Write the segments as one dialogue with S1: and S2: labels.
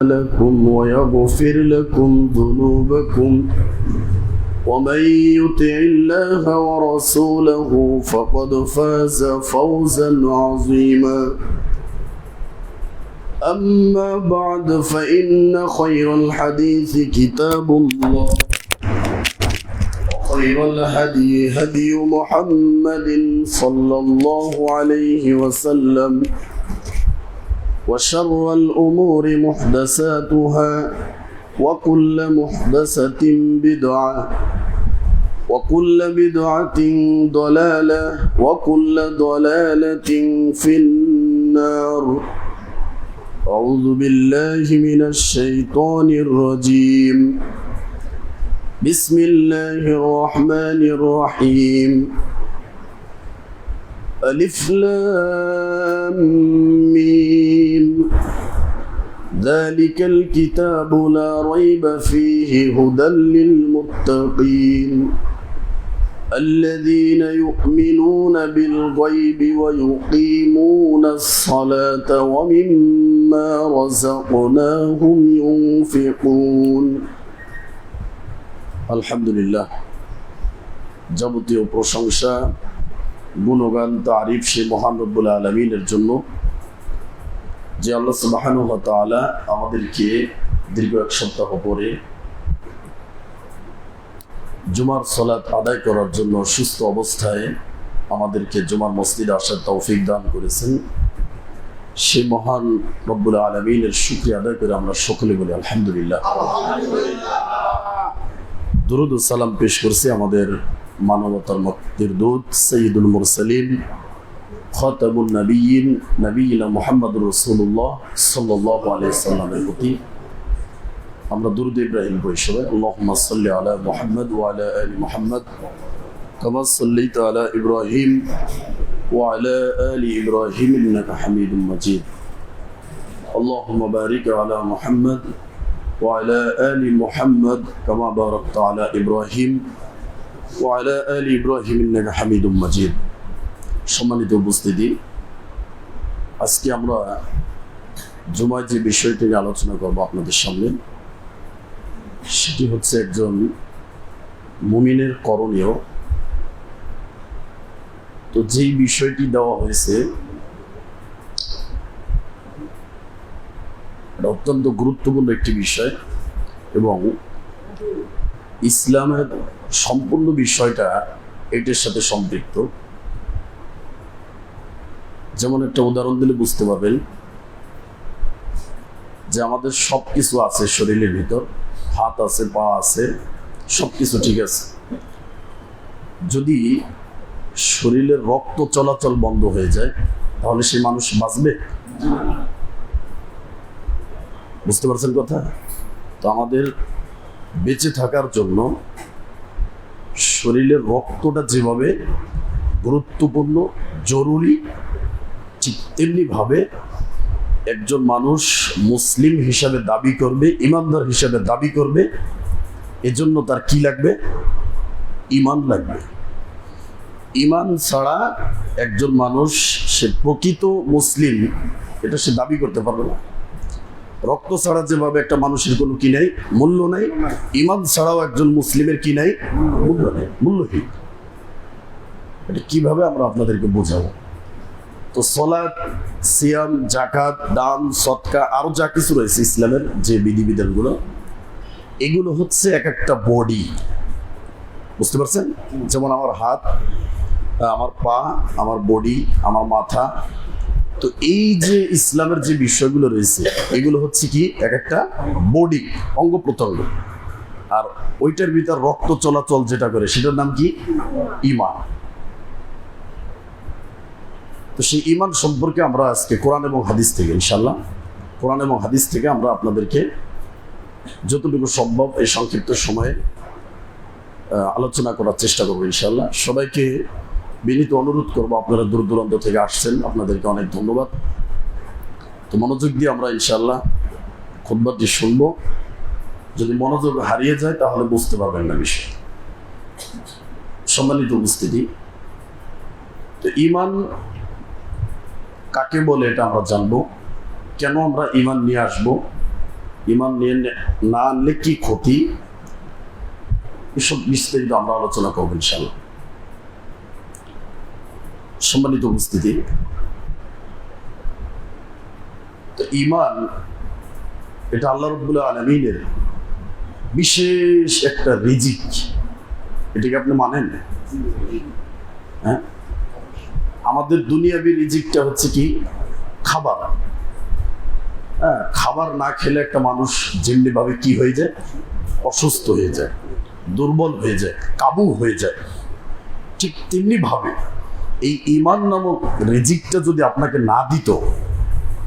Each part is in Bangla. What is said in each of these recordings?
S1: لكم ويغفر لكم ذنوبكم ومن يطع الله ورسوله فقد فاز فوزا عظيما. أما بعد فإن خير الحديث كتاب الله وخير الهدي هدي محمد صلى الله عليه وسلم وشر الأمور محدثاتها وكل محدثة بدعة وكل بدعة ضلالة وكل ضلالة في النار. أعوذ بالله من الشيطان الرجيم. بسم الله الرحمن الرحيم. ألف لام ميم ذلك الكتاب لا ريب فيه هدى للمتقين الذين يؤمنون بالغيب ويقيمون الصلاة ومما رزقناهم ينفقون. الحمد لله যাবতীয় প্রশংসা গুণগান তারিফ সে মহান রব্বুল আলামিনের জন্য, যে আল্লাহ সুবহানাহু ওয়া তাআলা আমাদেরকে দীর্ঘ এক সপ্তাহ পরে জুমার সালাত আদায় করার জন্য সুস্থ অবস্থায় আমাদেরকে জুমার মসজিদে আসার তৌফিক দান করেছেন। সে মহান রব্বুল আলামিনের শুকরিয়া আদায় করে আমরা সকলে বলি আলহামদুলিল্লাহ। দুরূদ ও সালাম পেশ করছি আমাদের মানবতার মুক্তির দূত সাইয়্যিদুল মুরসালিন খাতামুন নবিয়্যিন নবিয়্যিনা মুহাম্মদুর রাসূলুল্লাহ সাল্লাল্লাহু আলাইহি ওয়াসাল্লামের প্রতি আমরা দুরূদ ইব্রাহিম পড়ি সবাই। আল্লাহুম্মা সাল্লি আলা মুহাম্মদ ওয়া আলা আলি মুহাম্মদ কামা সাল্লাইতা আলা ইব্রাহিম ওয়া আলা আলি ইব্রাহিম ইন্নাকা হামিদুম মাজিদ। আল্লাহুম্মা বারিক আলা মুহাম্মদ ওয়া আলা আলি মুহাম্মদ কামা বারাকতা আলা ইব্রাহিম ওয়ালা আলি ইব্রাহিম ইন্নাকা হামিদুম মাজিদ। সম্মানিত উপস্থিতি, আজকে আমরা জুমায় যে বিষয়টি নিয়ে আলোচনা করব আপনাদের সামনে, সেটি হচ্ছে একজন মুমিনের করণীয়। তো যেই বিষয়টি দেওয়া হয়েছে এটা অত্যন্ত গুরুত্বপূর্ণ একটি বিষয় এবং ইসলামের সম্পূর্ণ বিষয়টা এটার সাথে সম্পৃক্ত। যেমন একটা উদাহরণ দিলে বুঝতে পারবেন যে আমাদের সব কিছু আছে শরীরের ভিতর, হাত আছে, পা আছে, সব কিছু ঠিক আছে। যদি শরীরের রক্ত চলাচল বন্ধ হয়ে যায় তাহলে সে মানুষ বাঁচবে? বুঝতে পারছেন কথা? তো আমাদের বেঁচে থাকার জন্য শরীরের রক্তটা যেভাবে গুরুত্বপূর্ণ, জরুরি, ঠিক তেমনিভাবে একজন মানুষ মুসলিম হিসাবে দাবি করবে, ইমানদার হিসাবে দাবি করবে, এজন্য তার কি লাগবে? ইমান লাগবে। ইমান ছাড়া একজন মানুষ সে প্রকৃত মুসলিম এটা সে দাবি করতে পারবে না। রক্ত ছাড়া যেভাবে একটা মানুষের কোনো কি নাই, মূল্য নাই, ইমান ছাড়াও একজন মুসলিমের কি নাই, মূল্য নেই, মূল্যহীন। এটা কিভাবে আমরা আপনাদেরকে বোঝাবো? তো সালাত, সিয়াম, যাকাত, দান, সদকা, আরো যা কিছু রয়েছে ইসলামের যে বিধিবিধানগুলো, এগুলো হচ্ছে এক একটা বডি। বুঝতে পারছেন? যেমন আমার হাত, আমার পা, আমার বডি, আমার মাথা। তো এই যে ইসলামের যে বিষয়গুলো রয়েছে এগুলো হচ্ছে কি এক একটা বডি, অঙ্গ প্রত্যঙ্গ। আর ওইটার ভিতর রক্ত চলাচল যেটা করে সেটার নাম কি? ঈমান। তো সেই ঈমান সম্পর্কে আমরা আজকে কোরআন এবং হাদিস থেকে ইনশাআল্লাহ, কোরআন এবং হাদিস থেকে আমরা আপনাদেরকে যতটুকু সম্ভব এই সংক্ষিপ্ত সময়ে আলোচনা করার চেষ্টা করবো ইনশাআল্লাহ। সবাইকে বিনীত অনুরোধ করবো, আপনারা দূর দূরান্ত থেকে আসছেন, আপনাদেরকে অনেক ধন্যবাদ। তো মনোযোগ দিয়ে আমরা ইনশাআল্লাহ খুতবাটি শুনবো। যদি মনোযোগ হারিয়ে যায় তাহলে বুঝতে পারবেন না বিষয়। সম্মানিত উপস্থিতি, তো ঈমান কাকে বলে এটা আমরা জানবো, কেন আমরা ঈমান নিয়ে আসবো, ইমান নিয়ে না আনলে কি ক্ষতি, এসব বিস্তারিত আমরা আলোচনা করবো ইনশাআল্লাহ। সম্মানিত উপস্থিতি, তো ইমান এটা আল্লাহ রাব্বুল আলামিনের বিশেষ একটা রিজিক। এটাকে আপনি মানেন? হ্যাঁ, আমাদের দুনিয়াবি রিজিকটা হচ্ছে কি? খাবার। হ্যাঁ, খাবার না খেলে একটা মানুষ যেমনি ভাবে কি হয়ে যায়, অসুস্থ হয়ে যায়, দুর্বল হয়ে যায়, কাবু হয়ে যায়, ঠিক তেমনি ভাবে এই ইমান নামক রিজিকটা যদি আপনাকে না দিত,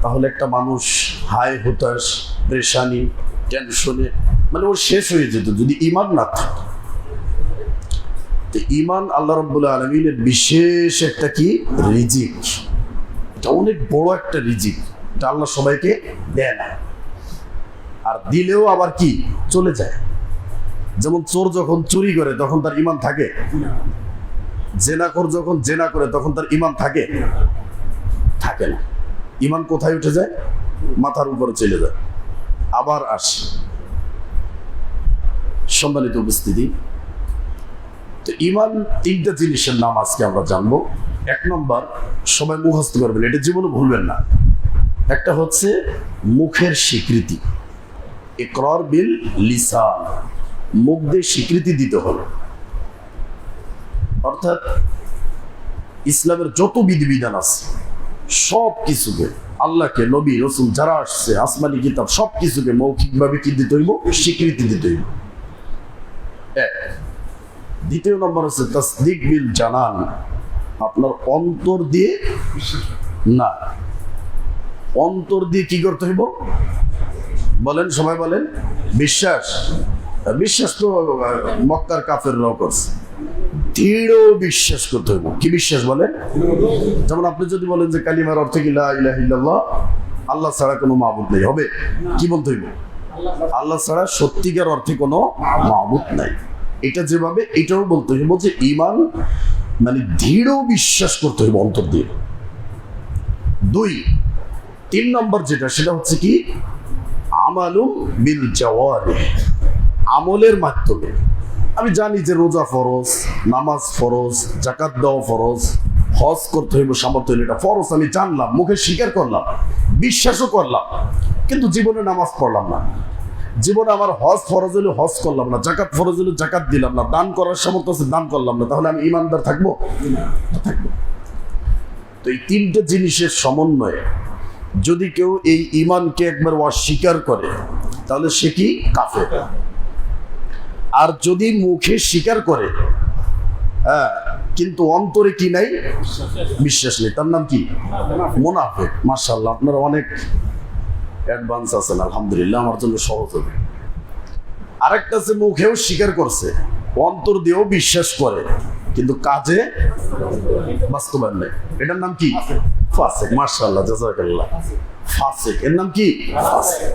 S1: তাহলে একটা মানুষ হায় হতাশ, পেরেশানি, টেনশনে, মানে ওর শেষ হয়ে যেত যদি ইমান না থাকে। তো ইমান আল্লাহ রাব্বুল আলামিনের বিশেষ একটা কি রিজিক, এটা অনেক বড় একটা রিজিক। এটা আল্লাহ সবাইকে দেয় না, আর দিলেও আবার কি চলে যায়। যেমন চোর যখন চুরি করে তখন তার ইমান থাকে, জেনাখোর যখন জেনা করে তখন তার ইমান থাকে থাকে না। ইমান কোথায় উঠে যায়? মাথার উপরে চলে যায়, আবার আসে। সম্মানিত উপস্থিতি, তো ইমান তিনটা জিনিসের নাম আজকে আমরা জানবো। এক নম্বর, সবাই মুখস্থ করবেন, এটা জীবনে ভুলবেন না। একটা হচ্ছে মুখের স্বীকৃতি, ইকরার বিল লিসান, মুখ দিয়ে স্বীকৃতি দিতে হবে। অর্থাৎ ইসলামের যত বিধিবিধান আছে সব কিছুকে, আল্লাহকে, নবী, রসুল যারা আসছে, আসমানি কিতাব, সব কিছুকে মৌখিকভাবে কি দিতে হইব? স্বীকৃতি দিতে হইব। এক। দ্বিতীয় নম্বর হচ্ছে তাসদিক বিল জানান, আপনার অন্তর দিয়ে, না, অন্তর দিয়ে কি করতে হইব? বলেন, সবাই বলেন। বিশ্বাস। বিশ্বাস তো মক্কার কাফেররাও করছে। দৃঢ় বিশ্বাস করতে হইব। কি বিশ্বাস বলেন? যেমন আপনি যদি বলেন যে কালিমার অর্থ কি লা ইলাহা ইল্লাল্লাহ, আল্লাহ ছাড়া কোনো মাবুদ নেই, হবে? কি বলতে হইব? আল্লাহ ছাড়া সত্যিকার অর্থে কোনো মাবুদ নাই। এটা যেভাবে, এটাও বলতে হইব যে ঈমান মানে দৃঢ় বিশ্বাস করতে হইব অন্তর দিয়ে। দুই। তিন নম্বর যেটা, সেটা হচ্ছে কি আমালুম বিল জাওয়ারিহ, আমলের মাধ্যমে। আমি জানি যে রোজা ফরজ, নামাজ ফরজ, যাকাত দেওয়া ফরজ, হজ করতে হইব সামর্থ্য হলে, এটা ফরজ আমি জানলাম, মুখে স্বীকার করলাম, বিশ্বাসও করলাম, কিন্তু জীবনে নামাজ পড়লাম না। জীবনে আমার হজ ফরজ হলে হজ করলাম না, জাকাত ফরজ হলে জাকাত দিলাম না, দান করার সামর্থ্য আছে দান করলাম না, তাহলে আমি ইমানদার থাকবো? থাকবো। তো এই তিনটে জিনিসের সমন্বয়ে যদি কেউ এই ইমানকে একবার অস্বীকার করে, তাহলে সে কি কাফের। আর যদি মুখে স্বীকার করে, হ্যাঁ, কিন্তু অন্তরে কি নাই? বিশ্বাস নেই, তার নাম কি? মুনাফিক। মাশাআল্লাহ, আপনারা অনেক অ্যাডভান্স আছেন, আলহামদুলিল্লাহ, আমার জন্য সহজ হবে। আরেকটা আছে মুখেও স্বীকার করছে, অন্তর দিয়েও বিশ্বাস করে, কিন্তু কাজে বাস্তবায়ন নেই, এটার নাম কি? ফাসিক। মাশাআল্লাহ, জাযাকাল্লাহ। ফাসিক, এর নাম কি? ফাসিক।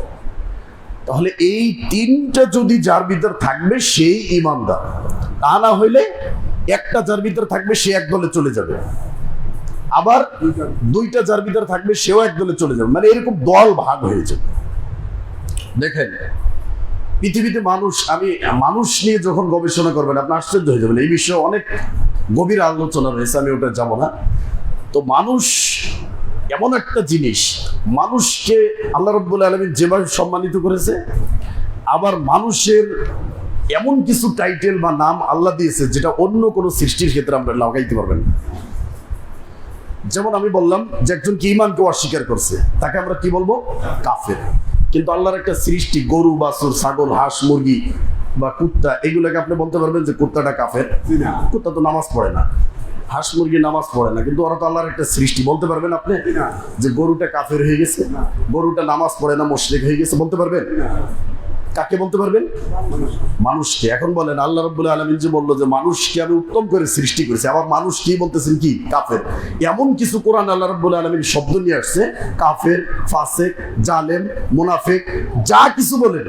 S1: তাহলে এই তিনটা যদি যার ভিতর থাকবে সেই ইমানদার, তা না হইলে একটা যার ভিতর থাকবে সে এক দলে চলে যাবে, আবার দুইটা যার ভিতর থাকবে সেও এক দলে চলে যাবে, মানে এরকম দল ভাগ হয়ে যাবে। দেখেন পৃথিবীতে মানুষ নিয়ে যখন গবেষণা করবেন আপনি আশ্চর্য হয়ে যাবেন। এই বিষয়ে অনেক গভীর আলোচনা রয়েছে, আমি ওটা যাব না। তো মানুষ এমন একটা জিনিস, মানুষকে আল্লাহ রাব্বুল আলামিন যেভাবে সম্মানিত করেছে, আবার মানুষের এমন কিছু টাইটেল বা নাম আল্লাহ দিয়েছে যেটা অন্য কোনো সৃষ্টির ক্ষেত্রে আমরা লাগাইতে পারবেন না। যেমন আমি বললাম যে একজনকে ঈমানকে অস্বীকার করছে, তাকে আমরা কি বলবো? কাফের। কিন্তু আল্লাহর একটা সৃষ্টি, গরু, বাছুর, ছাগল, হাঁস, মুরগি বা কুত্তা, এগুলোকে আপনি বলতে পারবেন যে কুত্তাটা কাফের? কুত্তা তো নামাজ পড়ে না, হাঁস মুরগি নামাজ পড়ে না, কিন্তু ওরা তো আল্লাহর একটা সৃষ্টি। বলতে পারবেন আপনি যে গরুটা কাফের হয়ে গেছে, গরুটা নামাজ পড়ে না, মুশরিক হয়ে গেছে? বলতে পারবেন? কাকে বলতে পারবেন? মানুষকে। এখন বলেন আল্লাহ রাব্বুল আলামিন যে বললো যে মানুষকে আমি উত্তম করে সৃষ্টি করেছি, আবার মানুষ কি বলতেছেন? কি? কাফের। এমন কিছু কোরআন আল্লাহ রাব্বুল আলামিন শব্দ নিয়ে আসছে, কাফের, ফাসিক, জালেম, মুনাফিক, যা কিছু বলেন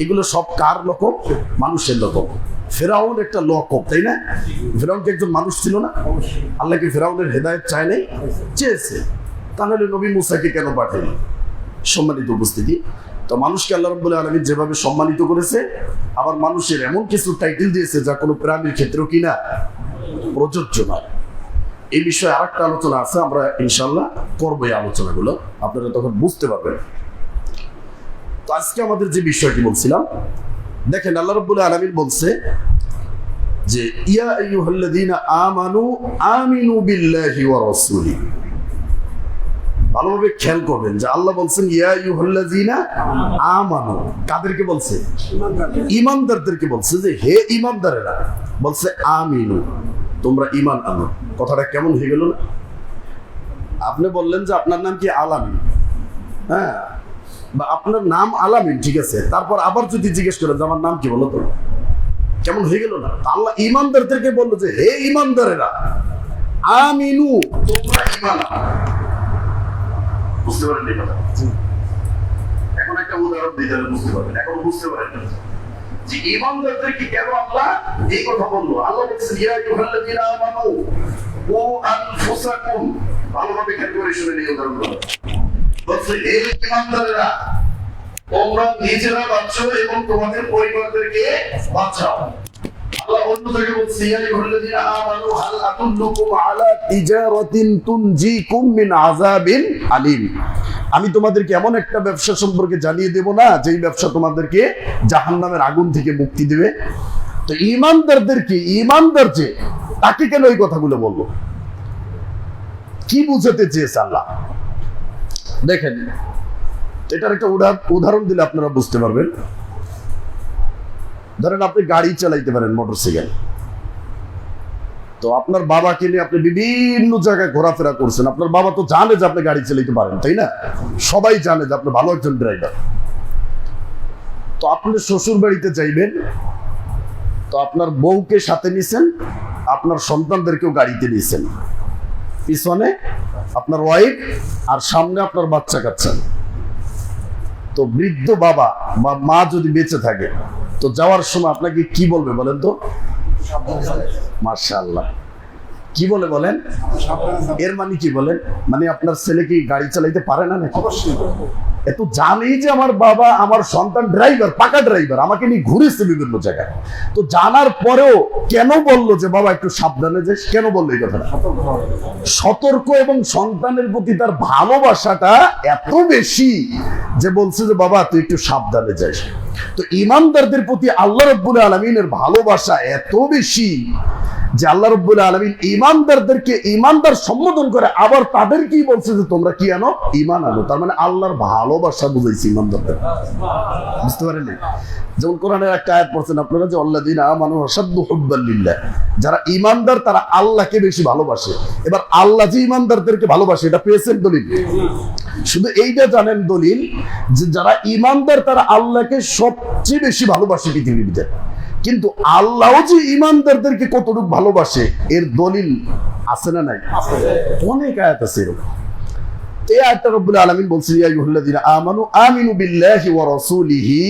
S1: এগুলো সব কার লকব? মানুষের লকব। ফেরাউন একটা লকব, তাই না? ফেরাউন কি একজন মানুষ ছিল না? আল্লাহ কি ফেরাউনের হেদায়েত চায় নাই? চেয়েছে। তাহলে নবী মুসাকে কেন পাঠালেন? সম্মানিত উপস্থিতি, তো মানুষকে আল্লাহ রাব্বুল আলামিন যেভাবে সম্মানিত করেছে, আবার মানুষের এমন কিছু টাইটেল দিয়েছে যা কোনো প্রাণীর ক্ষেত্রেও কিনা প্রযোজ্য নয়। এই বিষয়ে আরেকটা আলোচনা আছে, আমরা ইনশাল্লাহ করবো এই আলোচনাগুলো, আপনারা তখন বুঝতে পারবেন। তো আজকে আমাদের যে বিষয়টি বলছিলাম, দেখেন আল্লাহ রাব্বুল আলামিন বলছে যে ইয়া আইয়ুহাল্লাযীনা আমানু আমিনু বিল্লাহি ওয়া রাসূলিহি। ভালোভাবে খেয়াল করবেন যে আল্লাহ বলছেন ইয়া আইয়ুহাল্লাযীনা আমানু, কাদেরকে বলছে? ঈমানদারদেরকে বলছে যে হে ঈমানদারেরা, বলছে আমিনু, তোমরা ঈমান আনো। কথাটা কেমন হয়ে গেল না? আপনি বললেন যে আপনার নাম কি আলামিন, হ্যাঁ, বা আপনার নাম আলামিন, ঠিক আছে, তারপর আবার যদি জিজ্ঞেস করেন যে আমার নাম কি, বলো তো, কেমন হয়ে গেল না? আল্লাহ ঈমানদারদেরকে বললো যে হে ঈমানদারেরা আমিনু, তোমরা ঈমান আনো। বুঝতে পারেন এই কথা? এখন একটা উদাহরণ দিতে বুঝতে পারবেন, এখন বুঝতে পারেন যে ঈমানদারদেরকে কেন আল্লাহ এই কথা বললো। আল্লাহ বলছেন ইয়া আইয়ুহাল্লাযীনা আমানু ও আনফুসাকুম, ভালোভাবে খেয়াল করে শুনে এই উদাহরণগুলো। বলছে হে ঈমানদারেরা, তোমরা নিজেরা বাঁচো এবং তোমাদের পরিবারদেরকে বাঁচাও। আল্লাহ অন্য জায়গায় বলছে ইয়া আইয়ুহাল্লাযীনা আমানু হাল আদুল্লুকুম আলা তিজারাতিন তুনজিকুম মিন আযাবিন আলীম। আমি তোমাদেরকে এমন একটা ব্যবসা সম্পর্কে জানিয়ে দেব না যেই ব্যবসা তোমাদেরকে জাহান্নামের আগুন থেকে মুক্তি দেবে। তো ঈমানদারদেরকে, ঈমানদার যে, তাকে কেন এই কথাগুলো বললো? কি বুঝাতে চেয়েছে আল্লাহ? দেখেন, এটার একটা উদাহরণ দিলে আপনারা বুঝতে পারবেন। ধরেন আপনি গাড়ি চালাইতে পারেন, মোটরসাইকেল, তো আপনার বাবাকে নিয়ে আপনি বিভিন্ন জায়গায় ঘোরাফেরা করছেন, আপনার বাবা তো জানে যে আপনি গাড়ি চালাইতে পারেন, তাই না? সবাই জানে যে আপনি ভালো একজন ড্রাইভার। তো আপনি শ্বশুর বাড়িতে যাইবেন, তো আপনার বউকে সাথে নিছেন, আপনার সন্তানদেরকেও গাড়িতে নিছেন, পিছনে আপনার ওয়াইফ আর সামনে আপনার বাচ্চা কাচ্চা। তো বৃদ্ধ বাবা বা মা যদি বেঁচে থাকে, তো যাওয়ার সময় আপনাকে কি বলবে বলেন তো? মাশাআল্লাহ, কি বলে বলেন? এর মানে কি বলেন? মানে আপনার ছেলে কি গাড়ি চালাইতে পারে না নাকি? এত জানেই যে আমার বাবা, আমার সন্তান ড্রাইভার, পাকা ড্রাইভার, আমাকে নিয়ে ঘুরেছে বিভিন্ন জায়গায়। তো জানার পরেও কেন বললো যে বাবা একটু সাবধানে যাস? কেন বললো এই কথাটা? সতর্ক, এবং সন্তানের প্রতি তার ভালোবাসাটা এত বেশি যে বলছে যে বাবা তুই একটু সাবধানে যাস। তো ঈমানদারদের প্রতি আল্লাহ রাব্বুল আলামিনের ভালোবাসা এত বেশি যে আল্লাহ রাব্বুল আলামিন ঈমানদারদেরকে ঈমানদার সম্বোধন করে, আবার তাদেরকেই বলছে যে তোমরা কি আনো? ঈমান আনো। তার মানে আল্লাহর ভালোবাসা বুঝাইছে ঈমানদারদের। বুঝতে পারেন? যেমন কোরআনের একটা আয়াত পড়ছেন আপনারা যে আল্লাযীনা আমানু আশাদ্দু হুব্বান লিল্লাহ, যারা ঈমানদার তারা আল্লাহকে বেশি ভালোবাসে। এবার আল্লাহ যে ঈমানদারদেরকে ভালোবাসে, এটা পেয়েছেন দলিল? শুধু এইটা জানেন দলিল যে যারা ঈমানদার তারা আল্লাহকে সবচেয়ে বেশি ভালোবাসে পৃথিবীতে। কিন্তু আল্লাহ যে ঈমানদারদেরকে কতটুকু ভালোবাসে এর দলিল আছে না নাই? অনেক আয়াত আছে এরকম। এই আয়াতটা রব্বুল আলামিন বলছেন ইয়া আইয়ুহাল্লাযীনা আমানু আমিনু বিল্লাহি ওয়া রাসূলিহি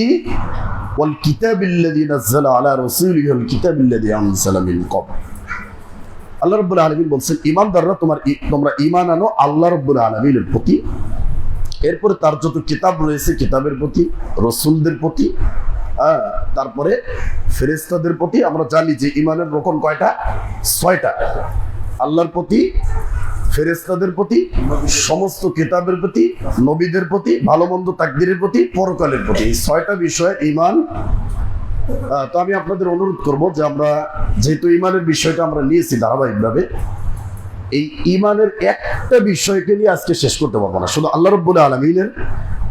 S1: ওয়াল কিতাবিল্লাযী নাযালা আলা রাসূলিহি ওয়াল কিতাবিল্লাযী আনজালা মিন ক্বাবল। আল্লাহ রাব্বুল আলামিন বলছেন ঈমানদাররা তোমরা ঈমান আনো আল্লাহ রাব্বুল আলামিনের প্রতি, এরপরে তার যত কিতাব রয়েছে কিতাবের প্রতি, রাসূলদের প্রতি, তারপরে ফেরেশতাদের প্রতি। আমরা জানি যে ঈমানের রকম কয়টা? 6টা। আল্লাহর প্রতি, ফেরেশতাদের প্রতি, সমস্ত কিতাবের প্রতি, নবীদের প্রতি, ভালো মন্দ তাকদীরের প্রতি, পরকালের প্রতি, এই 6টা বিষয় ঈমান। তো আমি আপনাদের অনুরোধ করব যে আমরা যেহেতু ঈমানের বিষয়টা আমরা নিয়েছি ধারাবাহিকভাবে, এই ঈমানের একটা বিষয়কে নিয়ে আজকে শেষ করতে পারবো না। শুধু আল্লাহ রাব্বুল আলামিনের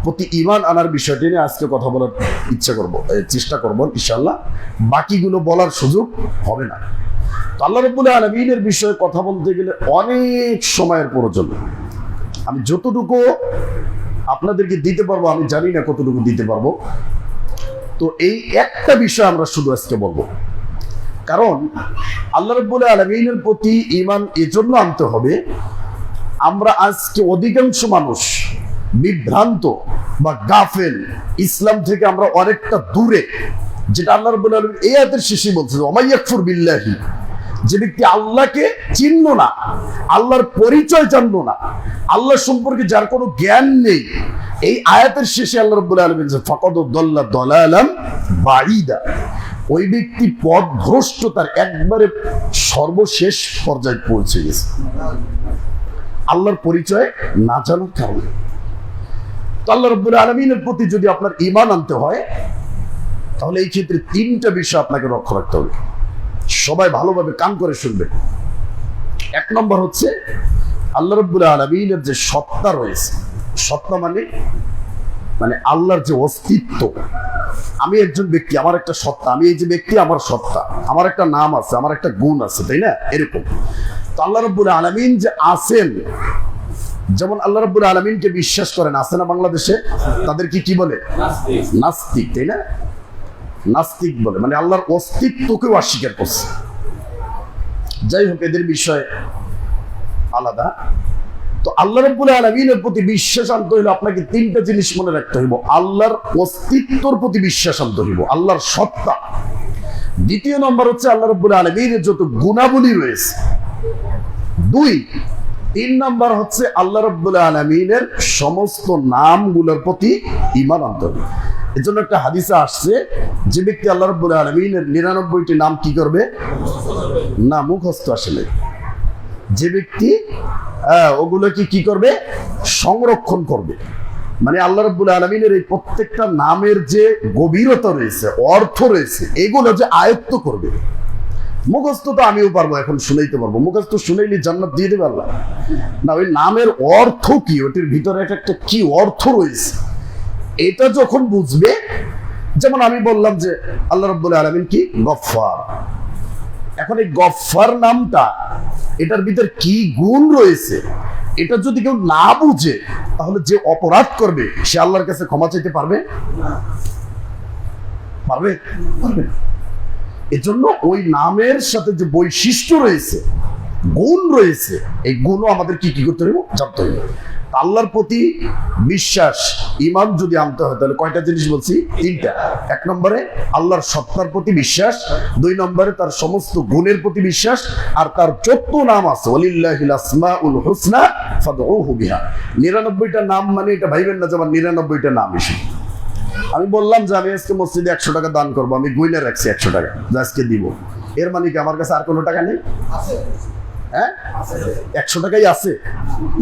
S1: প্রতি ঈমান আনার বিষয়টি নিয়ে আজকে কথা বলার ইচ্ছা করব, চেষ্টা করব ইনশাআল্লাহ। বাকিগুলো বলার সুযোগ হবে না। তো আল্লাহ রাব্বুল আলামিনের বিষয়ে কথা বলতে গেলে অনেক সময়ের প্রয়োজন। আমি যতটুকু আপনাদেরকে দিতে পারবো, আমি জানি না কতটুকু দিতে পারবো। তো এই একটা বিষয় আমরা শুধু আজকে বলবো, কারণ আল্লাহ রাব্বুল আলামিনের প্রতি ঈমান এজন্য আনতে হবে, আমরা আজকে অধিকাংশ মানুষ বিভ্রান্ত বা গাফেল, ইসলাম থেকে আমরা অনেকটা দূরে, যেটা আল্লাহ রাব্বুল আলামিন এই আয়াতের শেষে বলছে ওমাইয়াকফুর বিল্লাহি, যে ব্যক্তি আল্লাহকে চিনল না, আল্লাহর পরিচয় জানলো না, আল্লাহ সম্পর্কে যার কোনো জ্ঞান নেই, এই আয়াতের শেষে আল্লাহ রাব্বুল আলামিন বলেন ফাকাদ দাল্লা দালালাম বাঈদা, ওই ব্যক্তি পথভ্রষ্টতার একবারে সর্বশেষ পর্যায়ে পৌঁছে গেছে আল্লাহর পরিচয় না জানার কারণে। তো আল্লাহ রাব্বুল আলামিনের প্রতি যদি আপনার ঈমান আনতে হয়, তাহলে এই ক্ষেত্রে তিনটা বিষয় আপনাকে লক্ষ্য রাখতে হবে। সবাই ভালোভাবে কান করে শুনবে। এক নম্বর হচ্ছে আল্লাহ রাব্বুল আলামিনের যে সত্তা রয়েছে, সত্তা মানে আল্লাহর যে অস্তিত্ব। আমি একজন ব্যক্তি, আমার একটা সত্তা, আমি এই যে ব্যক্তি আমার সত্তা, আমার একটা নাম আছে, আমার একটা গুণ আছে, তাই না? এরকম তো আল্লাহ রাব্বুল আলামিন যে আছেন, যেমন আল্লাহ রাব্বুল আলামিনকে বিশ্বাস করেন, আছে না বাংলাদেশে? তাদেরকে কি বলে? নাস্তিক, তাই না? নাস্তিক বলে, মানে আল্লাহর অস্তিত্বকেও অস্বীকার করছে। যাই হোক, এদের বিষয় আলাদা। তো আল্লাহ রাব্বুল আলামিনের প্রতি বিশ্বাস আনতে হইলে আপনাকে তিনটা জিনিস মনে রাখতে হইব। আল্লাহর অস্তিত্বর প্রতি বিশ্বাস আনতে হইব, আল্লাহর সত্তা। দ্বিতীয় নম্বর হচ্ছে আল্লাহ রাব্বুল আলামিনের যত গুণাবলী রয়েছে। তিন নম্বর হচ্ছে আল্লাহ রাব্বুল আলামিনের সমস্ত নামগুলোর প্রতি ঈমান আনতে হবে। এর জন্য একটা হাদিসে আসছে, যে ব্যক্তি আল্লাহ রাব্বুল আলামিনের 99টি নাম কি করবে? না, মুখস্থ আসলে। যে ব্যক্তি ওগুলোকে কি করবে? সংরক্ষণ করবে। মানে আল্লাহ রাব্বুল আলামিনের এই প্রত্যেকটা নামের যে গভীরতা রয়েছে, অর্থ রয়েছে, এগুলো যে আয়ত্ত করবে। মুখস্থ তো আমিও পারবো, এখন শুনাইতে পারবো। মুখস্থ শুনাইলে জান্নাত দিয়ে দেবে আল্লাহ? না, ওই নামের অর্থ কি, ওটির ভিতরে একটা কি অর্থ রয়েছে, এটা যখন বুঝবে। যেমন আমি বললাম যে আল্লাহ রাব্বুল আলামিন কি? গফফার। এখন এই গফফার নামটা, এটার ভিতর কি গুণ রয়েছে, এটা যদি কেউ না বুঝে, তাহলে যে অপরাধ করবে সে আল্লাহর কাছে ক্ষমা চাইতে পারবে? পারবে? পারবে না। এজন্য ওই নামের সাথে যে বৈশিষ্ট্য রয়েছে, গুণ রয়েছে, এই গুণও আমাদের কি করতে হবে? জানতে হবে। আল্লাহর প্রতি বিশ্বাস, ঈমান যদি আনতে হয়, তাহলে কয়টা জিনিস বলছি? তিনটা। এক নম্বরে আল্লাহর সত্তার প্রতি বিশ্বাস, দুই নম্বরে তার সমস্ত গুণের প্রতি বিশ্বাস, আর তার যত নাম আছে, ওয়ালিল্লাহিল আসমাউল হুসনা ফাদউহু বিহা। 99টা নাম মানে এটা ভাইবেন না যে আমার 99টা নাম এসে। আমি বললাম যে আমি আজকে মসজিদে 100 টাকা দান করবো, আমি গুইনা রাখছি 100 টাকা যে আজকে দিব, এর মানে কি আমার কাছে আর কোনো টাকা নেই? হ্যাঁ, 100 টাকাই আছে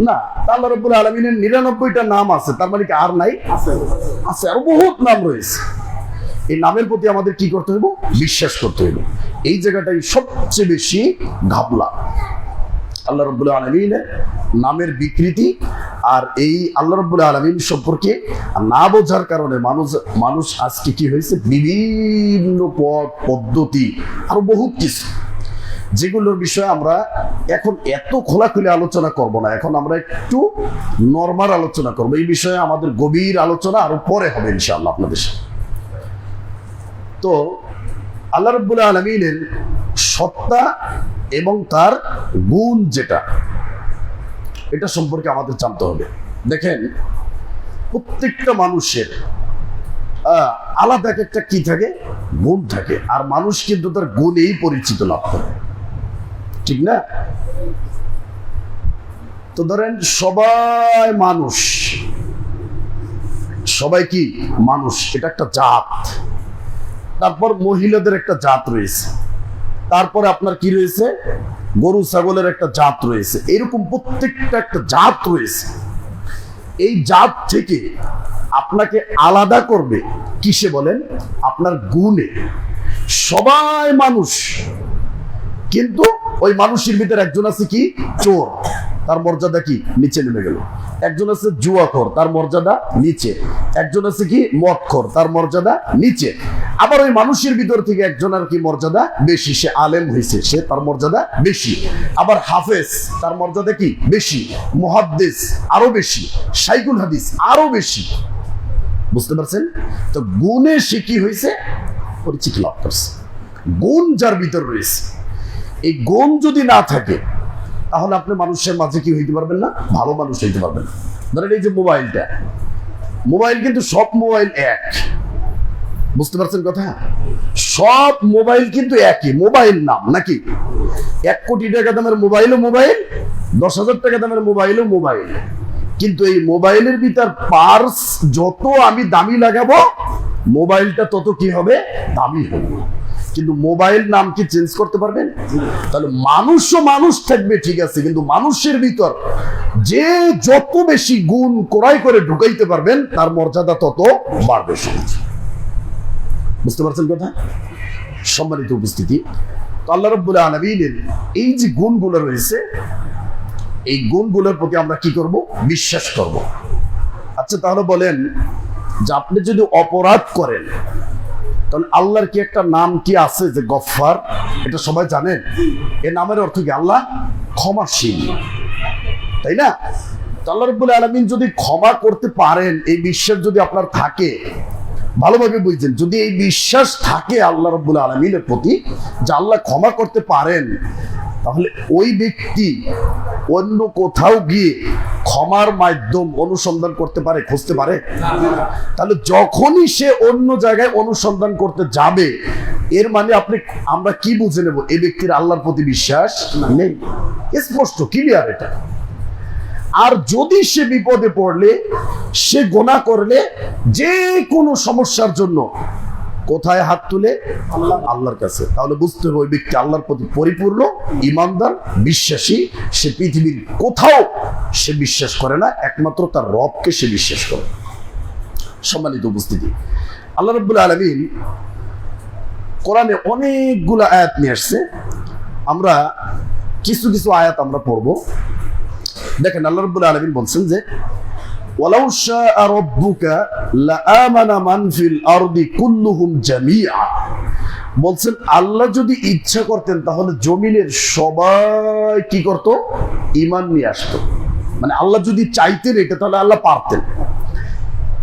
S1: না। আল্লাহ রাব্বুল আলামিনের 99টা নাম আছে, তার মানে কি আর নাই? আছে, আরো বহুত নাম রয়েছে। এই নামের প্রতি আমাদের কি করতে হবে? বিশ্বাস করতে হবে। এই জায়গাটাই সবচেয়ে বেশি ঘাবলা। আল্লাহ রাব্বুল আলামিনের নামের বিকৃতি, আর এই আল্লাহ রাব্বুল আলামিন সম্পর্কে না বোঝার কারণে মানুষ আজকে কি হয়েছে? বিভিন্ন পথ পদ্ধতি, আরো বহুত কিছু, যেগুলোর বিষয়ে আমরা এখন এত খোলাখুলি আলোচনা করব না। এখন আমরা একটু নরমাল আলোচনা করব। এই বিষয়ে আমাদের গভীর আলোচনা আরো পরে হবে ইনশাআল্লাহ আপনাদের সাথে। তো আল্লাহ রাব্বুল আলামিনের সত্তা এবং তার গুণ যেটা, এটা সম্পর্কে আমাদের জানতে হবে। দেখেন, প্রত্যেকটা মানুষের আলাদা একটা কি থাকে? গুণ থাকে। আর মানুষ কিন্তু তার গুণেই পরিচিত লাভ করে, ঠিক না? তো ধরেন সবাই মানুষ, সবাই কি মানুষ, এটা একটা জাত। তারপর মহিলাদের একটা জাত রয়েছে, তারপরে আপনার কি রয়েছে? গরু ছাগলের একটা জাত রয়েছে। এরকম প্রত্যেকটা একটা জাত রয়েছে। এই জাত থেকে আপনাকে আলাদা করবে কিসে বলেন? আপনার গুণে। সবাই মানুষ, কিন্তু ওই মানুষের ভিতরে একজন আছে কি? চোর, তার মর্যাদা কি? নিচে নেমে গেল। একজন আছে জুয়াখোর, তার মর্যাদা নিচে। একজন আছে কি? মদখোর, তার মর্যাদা নিচে। আবার ওই মানুষের ভিতর থেকে একজনের কি মর্যাদা বেশি? সে আলেম হয়েছে, সে তার মর্যাদা বেশি। আবার হাফেজ, তার মর্যাদা কি? বেশি। মুহাদ্দিস আরো বেশি, শাইখুল হাদিস আরো বেশি। বুঝতে পারছেন? তো গুণে সে কি হয়েছে? পরিচিতি লাভ করছে। গুণ যার ভিতর রয়েছে, এই গুণ যদি না থাকে, তাহলে আপনি মানুষের মাঝে কি হইতে পারবেন না? ভালো মানুষ হইতে পারবেন না। ধরেন এই যে মোবাইলটা, মোবাইল কিন্তু সব মোবাইল এক, বুঝতে পারছেন কথা? সব মোবাইল কিন্তু একই মোবাইল নাম নাকি? 1 কোটি টাকা দামের মোবাইলও মোবাইল, 10,000 টাকা দামের মোবাইলও মোবাইল। কিন্তু এই মোবাইলের ভিতর পার্স যত আমি দামি লাগাবো, মোবাইলটা তত কি হবে? দামি হবে। কিন্তু মোবাইল নাম কি চেঞ্জ করতে পারবেন? তাহলে মানুষও মানুষ থাকবে ঠিক আছে, কিন্তু মানুষের ভিতর যে যত বেশি গুণ ক্রয় করে ঢুকাইতে পারবেন, তার মর্যাদা তত বাড়বে। বুঝতে পারছেন কথা? সম্মানিত উপস্থিতি, তো আল্লাহ রাব্বুল আলামিনের এই যে গুণগুলো রয়েছে, এই গুণগুলোর প্রতি আমরা কি করব? বিশ্বাস করব। আচ্ছা, তাহলে বলেন যে আপনি যদি অপরাধ করেন, তাহলে আল্লাহর কি একটা নাম কি আছে যে গফফার? এটা সবাই জানেন। এই নামের অর্থ কি? আল্লাহ ক্ষমাশীল, তাই না? তো আল্লাহ রাব্বুল আলামিন যদি ক্ষমা করতে পারেন, এই বিশ্বাস যদি আপনার থাকে, ভালোভাবে বুঝছেন, যদি এই বিশ্বাস থাকে আল্লাহ রাব্বুল আলামিনের প্রতি যে আল্লাহ ক্ষমা করতে পারেন, তাহলে ওই ব্যক্তি অন্য কোথাও গিয়ে ক্ষমার মাধ্যম অনুসন্ধান করতে পারে, খুঁজতে পারে? তাহলে যখনই সে অন্য জায়গায় অনুসন্ধান করতে যাবে, এর মানে আমরা কি বুঝে নেব? এই ব্যক্তির আল্লাহর প্রতি বিশ্বাস নেই। স্পষ্ট, ক্লিয়ার এটা। আর যদি সে বিপদে পড়লে, সে গুনাহ করলে, যে কোনো সমস্যার জন্য কোথায় হাত তুলে? আল্লাহর কাছে। তাহলে বুঝতে হবে ওই ব্যক্তি আল্লাহর প্রতি পরিপূর্ণ ঈমানদার, বিশ্বাসী। সে পৃথিবীর কোথাও সে বিশ্বাস করে না, একমাত্র তার রবকে সে বিশ্বাস করে। সম্মানিত উপস্থিতি, আল্লাহ রাব্বুল আলামিন কোরআনে অনেকগুলো আয়াত নিয়ে আসছে। আমরা কিছু কিছু আয়াত আমরা পড়ব। দেখেন, আল্লাহ রাব্বুল আলামিন বলছেন যে ওয়ালাউ শাআ রাব্বুকা লাআমানা মান ফিল আরদি কুল্লুহুম জামিআ। বলছেন আল্লাহ যদি ইচ্ছা করতেন তাহলে জমিনের সবাই কি করত? ঈমান নিয়ে আসতো। মানে আল্লাহ যদি চাইতেন এটা, তাহলে আল্লাহ পারতেন।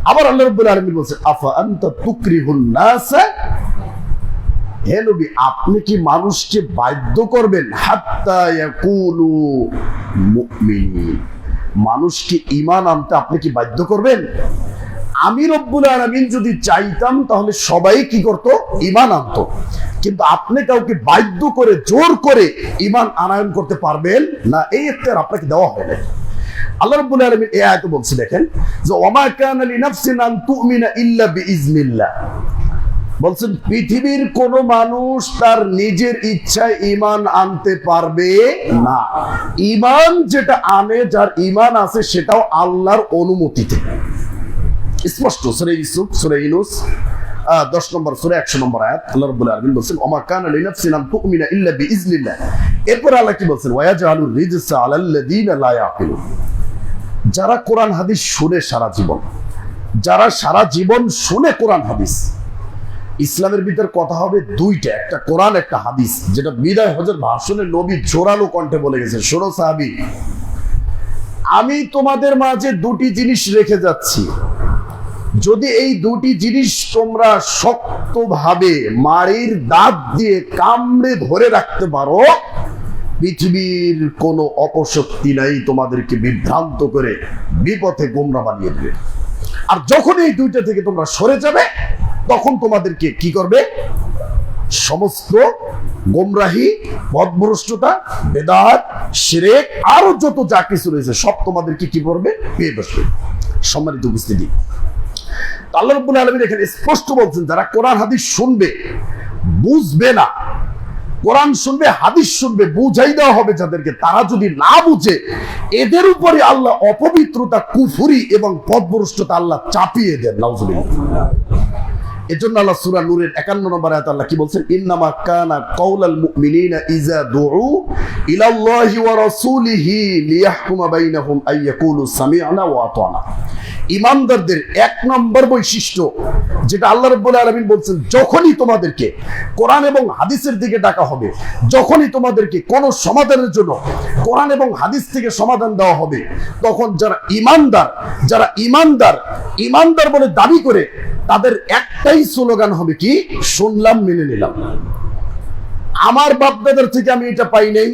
S1: আবার আল্লাহ রাব্বুল আলামিন বলছেন আফা আনতা তুকরিহুন নাসা। হে নবী, আপনি কি মানুষকে বাধ্য করবেন? হাত্তা ইয়াকুলু মুমিনিন। মানুষকে ঈমান আনতে আপনি কি বাধ্য করবেন? আমি রব্বুল আলামিন যদি চাইতাম তাহলে সবাই কি করত? ঈমান আনতো। কিন্তু আপনি কাউকে বাধ্য করে, জোর করে ঈমান আনয়ন করতে পারবেন না, এই ইখতিয়ার আপনাকে দেওয়া হয় না। আল্লাহ রাব্বুল আলামিন এই আয়াতে বলছে, দেখেন যে ওমা কানা লিনাফসিন আন তুমিনা ইল্লা বিইজনিল্লাহ। বলছেন পৃথিবীর কোন মানুষ তার নিজের ইচ্ছায় ঈমান আনতে পারবে না। ঈমান যেটা আনে, যার ঈমান আছে, সেটাও আল্লাহর অনুমতিতে। স্পষ্ট সূরা ইউসুফ, সূরা ইউনূস 10 নম্বর সূরা 100 নম্বর আয়াত। আল্লাহ রাব্বুল আলামিন বলেন ওমা কানা লিনাফসিন আন তুমিনা ইল্লা বিইজনিল্লাহ। এরপর আল্লাহ কি বলেন? ওয়ায়াজআলুর রিজসা আলাল্লাযিনা লা ইয়াকিলুন। যারা কোরআন হাদিস শুনে সারা জীবন, যারা সারা জীবন শুনে কোরআন হাদিস, ইসলামের ভিতর কথা হবে দুইটা, একটা কোরআন, একটা হাদিস, যেটা বিদায় হজের ভাষণে নবী জোরালো কণ্ঠে বলে গেছে, শোনো সাহাবী, আমি তোমাদের মাঝে দুটি জিনিস রেখে যাচ্ছি, যদি এই দুটি জিনিস তোমরা শক্তভাবে মাড়ির দাঁত দিয়ে কামড়ে ধরে রাখতে পারো, পৃথিবীর কোনো অপশক্তি নাই তোমাদেরকে বিভ্রান্ত করে বিপথে গোমরা বানিয়ে দেবে। আর যখন এই দুইটা থেকে তোমরা সরে যাবে, তখন তোমাদেরকে কি করবে? সমস্ত গোমরাহি, পথভ্রষ্টতা, বেদাত, শিরক, আরো যত যা কিছু রয়েছে সব তোমাদেরকে কি করবে? পেয়ে বসবে। সম্মানিত উপস্থিতি, আল্লাহ রাব্বুল আলামিন এখানে স্পষ্ট বলছেন, যারা কোরআন হাদিস শুনবে, বুঝবে না, কোরআন শুনবে, হাদিস শুনবে, বুঝাই দেওয়া হবে যাদেরকে, তারা যদি না বুঝে, এদের উপরে আল্লাহ অপবিত্রতা, কুফরি এবং পথভ্রষ্টতা আল্লাহ চাপিয়ে দেন। নাউযুবিল্লাহ। এজন্য আল্লাহ সূরা নূরের 51 নম্বর আয়াতে আল্লাহ কি বলছেন? ইন্নামা কানা কাওলাল মুমিনিনা ইযা দুউ ইলাল্লাহি ওয়া রাসূলিহি লিয়াহকুমা বাইনাহুম আইয়াকুলু সামি'না ওয়া আতা'না। ঈমানদারদের 1 নম্বর বৈশিষ্ট্য, যেটা আল্লাহ রাব্বুল আলামিন বলছেন, যখনই তোমাদেরকে কোরআন এবং হাদিসের দিকে ডাকা হবে, যখনই তোমাদেরকে কোন সমাধানের জন্য কোরআন এবং হাদিস থেকে সমাধান দেওয়া হবে, তখন যারা ঈমানদার, যারা ঈমানদার বলে দাবি করে, তাদের একটাই স্লোগান হবে কি? শুনলাম, মেনে নিলাম। আমার বাপদাদার থেকে আমি এটা পাই নাই,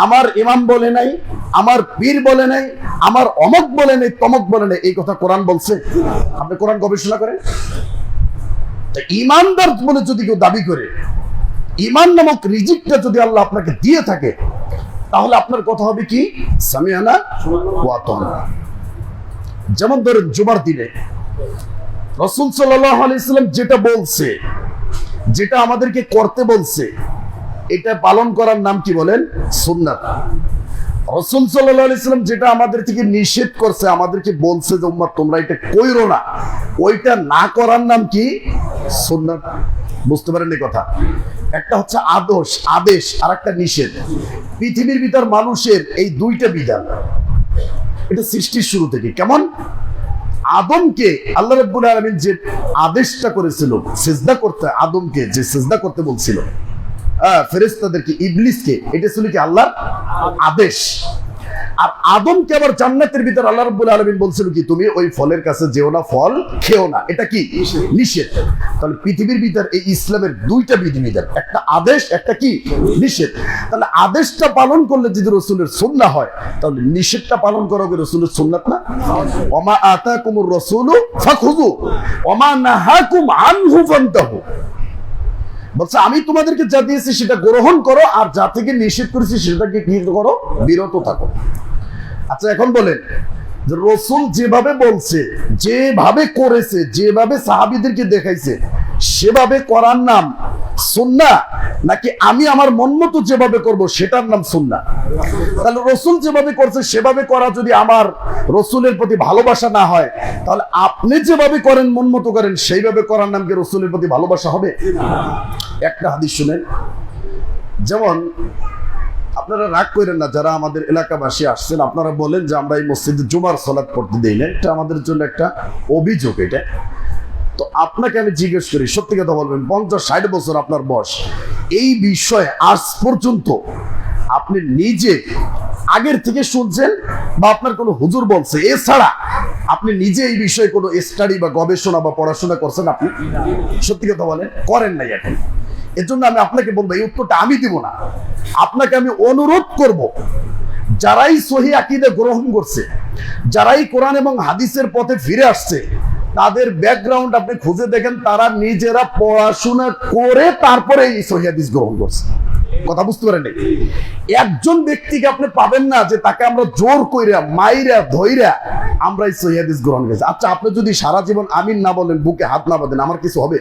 S1: আমার ইমাম বলে নাই, আমার পীর বলে নাই, আমার অমক বলে নাই, তমক বলে নাই, এই কথা কোরআন বলছে। আপনি কোরআন গবেষণা করেন, ইমানদার বলে যদি কেউ দাবি করে, ইমান নামক রিজিকটা যদি আল্লাহ আপনাকে দিয়ে থাকে, তাহলে আপনার কথা হবে কি সামিআনা ওয়া আতানা। যেমন ধরেন জুমার দিনে রাসূল সাল্লাল্লাহু আলাইহি সাল্লাম যেটা বলছে, যেটা আমাদেরকে করতে বলছে, এটা পালন করার নাম কি বলেন? সুন্নাত। রাসূল সাল্লাল্লাহু আলাইহি সাল্লাম যেটা আমাদের থেকে নিষেধ করছে, আমাদেরকে বলছে যে উম্মত তোমরা এটা কইরো না, ওইটা না করার নাম কি? সুন্নাত। বুঝতে পারেন এই কথা? একটা হচ্ছে আদেশ আর একটা নিষেধ। পৃথিবীর ভিতর মানুষের এই দুইটা বিধান, এটা সৃষ্টির শুরু থেকে। কেমন? আদমকে আল্লাহ রাব্বুল আলামিন যে আদেশটা করেছিল সিজদা করতে, আদমকে যে সিজদা করতে বলছিল, ফেরেশতাদেরকে, ইবলিসকে, এটা ছিল কি আল্লাহর আদেশ। আর আদমকে আবার জান্নাতের ভিতর আল্লাহ রাব্বুল আলামিন বলছিল কি তুমি ওই ফলের কাছে যেও না, ফল খেও না, এটা কি নিষেধ। তাহলে পৃথিবীর ভিতর এই ইসলামের দুইটা বিধিবিধান, একটা আদেশ, একটা কি নিষেধ। তাহলে আদেশটা পালন করলে যদি রাসূলের সুন্নাহ হয়, তাহলে নিষেধটা পালন করা হবে রাসূলের সুন্নাত না? ওমা আতাকুমুর রাসূলু ফাখুযু ওমা নাহাকুম আনহু ফান্তাহু। বলছে আমি তোমাদেরকে যা দিয়েছি সেটা গ্রহণ করো, আর যা থেকে নিষেধ করেছি সেটাকে কি করো? বিরত থাকো। আচ্ছা এখন বলেন যে রাসূল যেভাবে বলছে, যেভাবে করেছে, যেভাবে সাহাবীদেরকে দেখাইছে, সেভাবে করার নাম সুন্নাহ, নাকি আমি আমার মন মতো যেভাবে করব সেটার নাম সুন্নাহ? তাহলে রাসূল যেভাবে করছে সেভাবে করা যদি আমার রাসূলের প্রতি ভালোবাসা না হয়, তাহলে আপনি যেভাবে করেন, মন মতো করেন, সেইভাবে করার নাম কি রাসূলের প্রতি ভালোবাসা হবে? একটা হাদিস শুনেন। যেমন আপনারা রাগ করেন না, যারা আমাদের এলাকাবাসী আসছেন, আপনারা বলেন যে আমরা এই মসজিদে জুমার সালাত পড়তে দেই না, এটা আমাদের জন্য একটা অভিযোগ। এটা তো আপনাকে আমি জিজ্ঞেস করি, সত্যি কথা বলবেন, 50-60 বছর আপনার বয়স, এই বিষয়ে আজ পর্যন্ত আপনি নিজে আগের থেকে শুনছেন বা আপনার কোনো হুজুর বলছে, এছাড়া আপনি নিজে এই বিষয়ে কোনো স্টাডি বা গবেষণা বা পড়াশোনা করছেন? আপনি সত্যি কথা বলেন, করেন নাই এখন। এজন্য আমি আপনাকে বলবো, এই উত্তরটা আমি দিব না, আপনাকে আমি অনুরোধ করব, যারাই সহিহ আকীদা গ্রহণ করছে, যারাই কোরআন এবং হাদিসের পথে ফিরে আসছে, তাদের ব্যাকগ্রাউন্ড আপনি খুঁজে দেখেন, তারা নিজেরা পড়াশোনা করে তারপরে এই সহিহ হাদিস গ্রহণ করছে। কথা বুঝতে পারেন? একজন ব্যক্তিকে আপনি পাবেন না যে তাকে আমরা জোর কইরা, মাইরা, ধইরা আমরা এই সহিহ হাদিস গ্রহণ করেছি। আচ্ছা আপনি যদি সারা জীবন আমিন না বলেন, বুকে হাত না বাঁধেন, আমার কিছু হবে?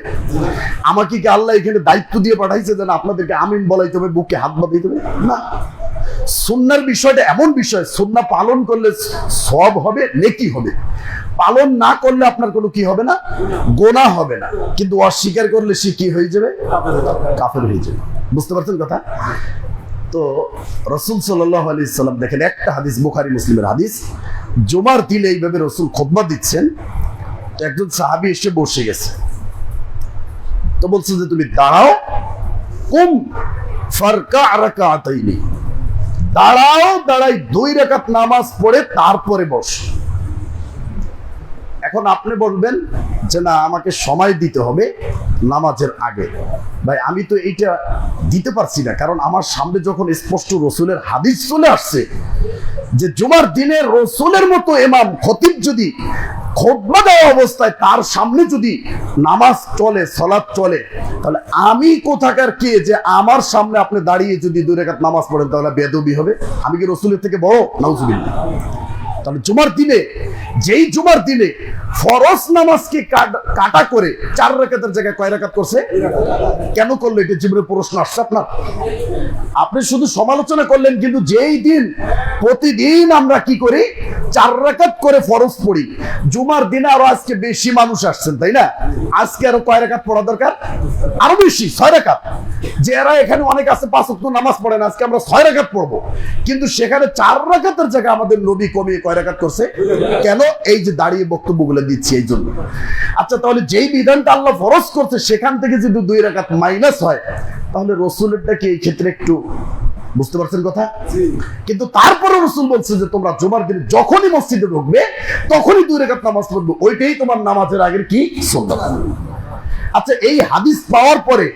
S1: আমাকে কি আল্লাহ এখানে দায়িত্ব দিয়ে পাঠাইছে যেন আপনাদেরকে আমিন বলাইতে হবে, বুকে হাত বাঁধাইতে হবে? না। সুন্নাহর বিষয়টা এমন বিষয়, সুন্নাহ পালন করলে সওয়াব হবে, নেকি হবে। পালন না করলে আপনার কোনো কি হবে না? গুনাহ হবে না। কিন্তু অস্বীকার করলে সে কি হয়ে যাবে? কাফের হয়ে যাবে। বুঝতে পারছেন কথা? তো রাসূল সাল্লাল্লাহু আলাইহি সাল্লাম দেখেন, একটা হাদিস, বুখারী মুসলিমের হাদিস, জুমার দিনে এইভাবে রাসূল খুতবা দিচ্ছেন, তো একজন সাহাবী এসে বসে গেছে, তো বলছে যে তুমি দাঁড়াও, কুম ফারকা রাকাতাইনি, দাঁড়াও, দাঁড়াই 2 রাকাত নামাজ পড়ে তারপরে বস। এখন আপনি বলবেন যে না, আমাকে সময় দিতে হবে নামাজের আগে। ভাই আমি তো এইটা দিতে পারছি না, কারণ আমার সামনে যখন স্পষ্ট রাসূলের হাদিস চলে আসছে যে জুমার দিনে রাসূলের মতো ইমাম খতিব যদি খুতবা দেওয়া অবস্থায় তার সামনে যদি নামাজ চলে, সালাত চলে, তাহলে আমি কোথাকার কে যে আমার সামনে আপনি দাঁড়িয়ে যদি 2 রাকাত নামাজ পড়েন, তাহলে বেয়াদবি হবে? আমি কি রাসূলের থেকে বড়? নাউজুবিল্লাহ। তাহলে জুমার দিনে, যেই জুমার দিনে ফরজ নামাজকে কাটা করে 4 রাকাতের জায়গায় কয় রাকাত করছে? কেন করলো? এটা জীবনে প্রশ্ন আসছে আপনার? আপনি শুধু সমালোচনা করলেন, কিন্তু যেই দিন প্রতিদিন আমরা কি করি, 4 রাকাত করে ফরজ পড়ি, জুমার দিনে আরো আজকে বেশি মানুষ আসছেন, তাই না? আজকে আরো কয় রাকাত পড়া দরকার? আরো বেশি, 6 রাকাত। যারা এখানে অনেক আছে 5 ওয়াক্ত নামাজ পড়েন, আজকে আমরা 6 রাকাত পড়বো, কিন্তু সেখানে 4 রাকাতের জায়গায় আমাদের নবী কমিয়ে কয় রাকাত করছে? কেন? এই যে দাঁড়িয়ে বক্তব্যগুলো দিচ্ছি এই জন্য। আচ্ছা তাহলে যেই বিধানটা আল্লাহ ফরজ করছে সেখান থেকে যদি 2 রাকাত মাইনাস হয়, তাহলে রাসূলেরটা কি এই ক্ষেত্রে একটু, বুঝতে পারছেন কথা? কিন্তু তারপরে রাসূল বলছে যে তোমরা জুমার দিনে যখনই মসজিদে ঢুকবে তখনই 2 রাকাত নামাজ পড়বে, ওইটাই তোমার নামাজের আগের কি সুন্নাত। আচ্ছা এই হাদিস পাওয়ার পরে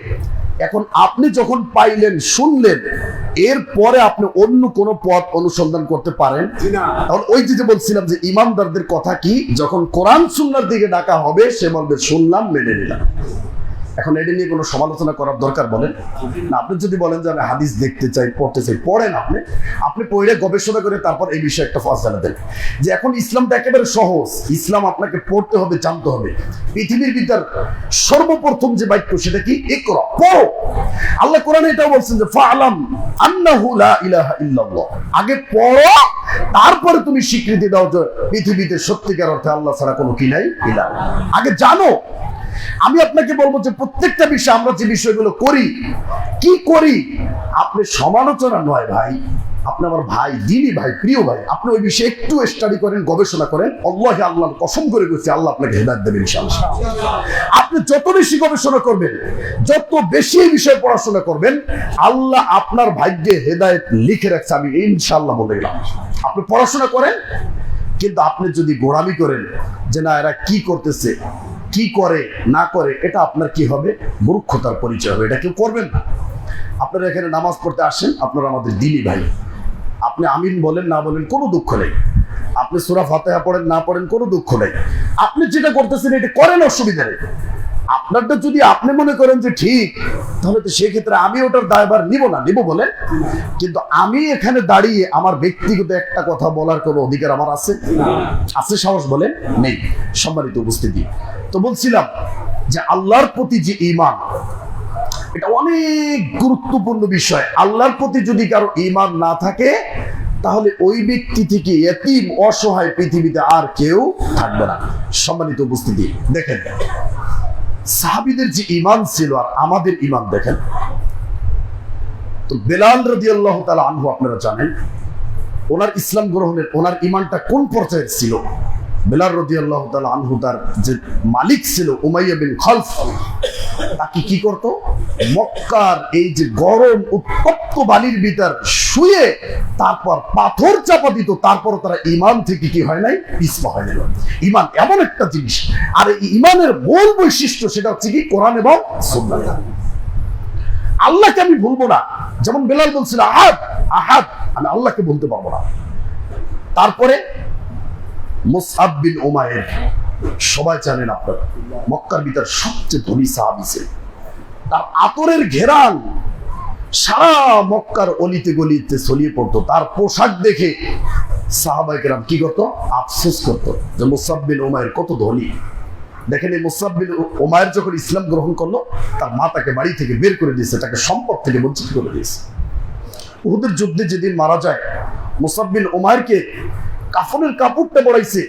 S1: এখন আপনি যখন পাইলেন, শুনলেন, এরপরে আপনি অন্য কোন পথ অনুসন্ধান করতে পারেন? তাহলে ওই যে বলছিলাম যে ইমানদারদের কথা কি, যখন কোরআন সুন্নাহর দিকে ডাকা হবে সে বলবে শুনলাম, মেনে নিলাম। এখন এটা নিয়ে কোনো সমালোচনা করার দরকার বলেন না? আপনি যদি বলেন যে আমি হাদিস দেখতে চাই, পড়তে চাই, পড়েন। আপনি পড়ে গবেষণা করে তারপর এই বিষয়ে একটা ফয়সালা দেন যে এখন ইসলামটা একেবারে সহজ। ইসলাম আপনাকে পড়তে হবে, জানতে হবে। পৃথিবীর ভিতর সর্বপ্রথম যে বাক্য সেটা কি? ইকরা, পড়ো। আল্লাহ কোরআনে এটাও বলছেন যে ফাআলাম আন্নাহু লা ইলাহা ইল্লাল্লাহ। আগে পড়ো, তারপরে তুমি স্বীকৃতি দাও যে পৃথিবীতে সত্যিকার অর্থে আল্লাহ ছাড়া কোনো কি নাই, ইলাহ। আগে জানো। আমি আপনাকে বলবো যে প্রত্যেকটা বিষয় আমরা যে বিষয়গুলো করি, কি করি, আপনি সমালোচনা নয় ভাই, আপনি আমার ভাই, দিনী ভাই, প্রিয় ভাই, আপনি ওই বিষয়ে একটু স্টাডি করেন, গবেষণা করেন। আল্লাহকে আল্লাহর কসম করে বলছি, আল্লাহ আপনাকে হেদায়েত দেবেন ইনশাআল্লাহ। আপনি যত বেশি গবেষণা করবেন, যত বেশি এই বিষয়ে পড়াশোনা করবেন, আল্লাহ আপনার ভাগ্যে হেদায়েত লিখে রাখছে, আমি ইনশাআল্লাহ বলে গেলাম। আপনি পড়াশোনা করেন, কিন্তু আপনি যদি গোড়ামি করেন যে না এরা কি করতেছে, কি করে না করে, এটা আপনার কি হবে? মূর্খতার পরিচয় হবে। এটা কেউ করবেন না। আপনারা এখানে নামাজ পড়তে আসেন, আপনারা আমাদের দ্বীনী ভাই, আপনি আমিন বলেন না বলেন কোনো দুঃখ নেই, আপনি সূরা ফাতিহা পড়েন না পড়েন কোনো দুঃখ নেই। আপনি যেটা করতেছেন এটা করেন, অসুবিধা নেই। আপনারটা যদি আপনি মনে করেন যে ঠিক, তাহলে তো সেক্ষেত্রে আমি ওটার দায়ভার নিব না, নিব বলেন। কিন্তু আমি এখানে দাঁড়িয়ে আমার ব্যক্তিগত একটা কথা বলার কোনো অধিকার আমার আছে? আছে? সাহস বলেন? নেই। সম্মানিত উপস্থিতি, তো বলছিলাম যে আল্লাহর প্রতি যে ঈমান, এটা অনেক গুরুত্বপূর্ণ বিষয়। আল্লাহর প্রতি যদি কারো ঈমান না থাকে, তাহলে ওই ব্যক্তি থেকে এতিম, অসহায় পৃথিবীতে আর কেউ থাকবে না। সম্মানিত উপস্থিতি, দেখেন সাহাবীদের যে ঈমান ছিল আর আমাদের ঈমান দেখেন। তো বেলাল রাদিয়াল্লাহু তাআলা আনহু, আপনারা জানেন ওনার ইসলাম গ্রহণের, ওনার ঈমানটা কোন পর্যায়ের ছিল? বেলাল রাদিয়াল্লাহু তাআলা আনহু, তার যে মালিক ছিল উমাইয়া বিন খালফ, তাকে কি করত? মক্কার এই যে গরম উত্তপ্ত বালির ভিতর শুয়ে তারপর পাথর চাপা দিত। তারপর তারা ঈমান থেকে কি হয় নাই? পিছপা হয় নাই। ঈমান এমন একটা জিনিস, আর এই ঈমানের মূল বৈশিষ্ট্য সেটা হচ্ছে কি? কোরআন এবং সুন্নাহ। আল্লাহকে আমি ভুলবো না, যেমন বেলাল বলছিল আহাদ আহাদ, আমি আল্লাহকে বলতে পারবো না। তারপরে মুসআব বিন উমাইর, সবাই জানেন আপনারা, মক্কার ভিতর সবচেয়ে ধনী সাহাবী ছিলেন। তার আতরের ঘেরান সারা মক্কার অলিতে গলিতে ছড়িয়ে পড়তো। তার পোশাক দেখে সাহাবায়ে কেরাম কি করতো? আফসোস করতো যে মুসআব বিন উমাইর কত ধনী। দেখেন এই মুসআব বিন উমাইর যখন ইসলাম গ্রহণ করলো, তার মা তাকে বাড়ি থেকে বের করে দিয়েছে, তাকে সম্পদ থেকে বঞ্চিত করে দিয়েছে। উহুদের যুদ্ধে যেদিন মারা যায়, মুসআব বিন উমাইরকে কাফনের কাপড়টা বড়াইছে,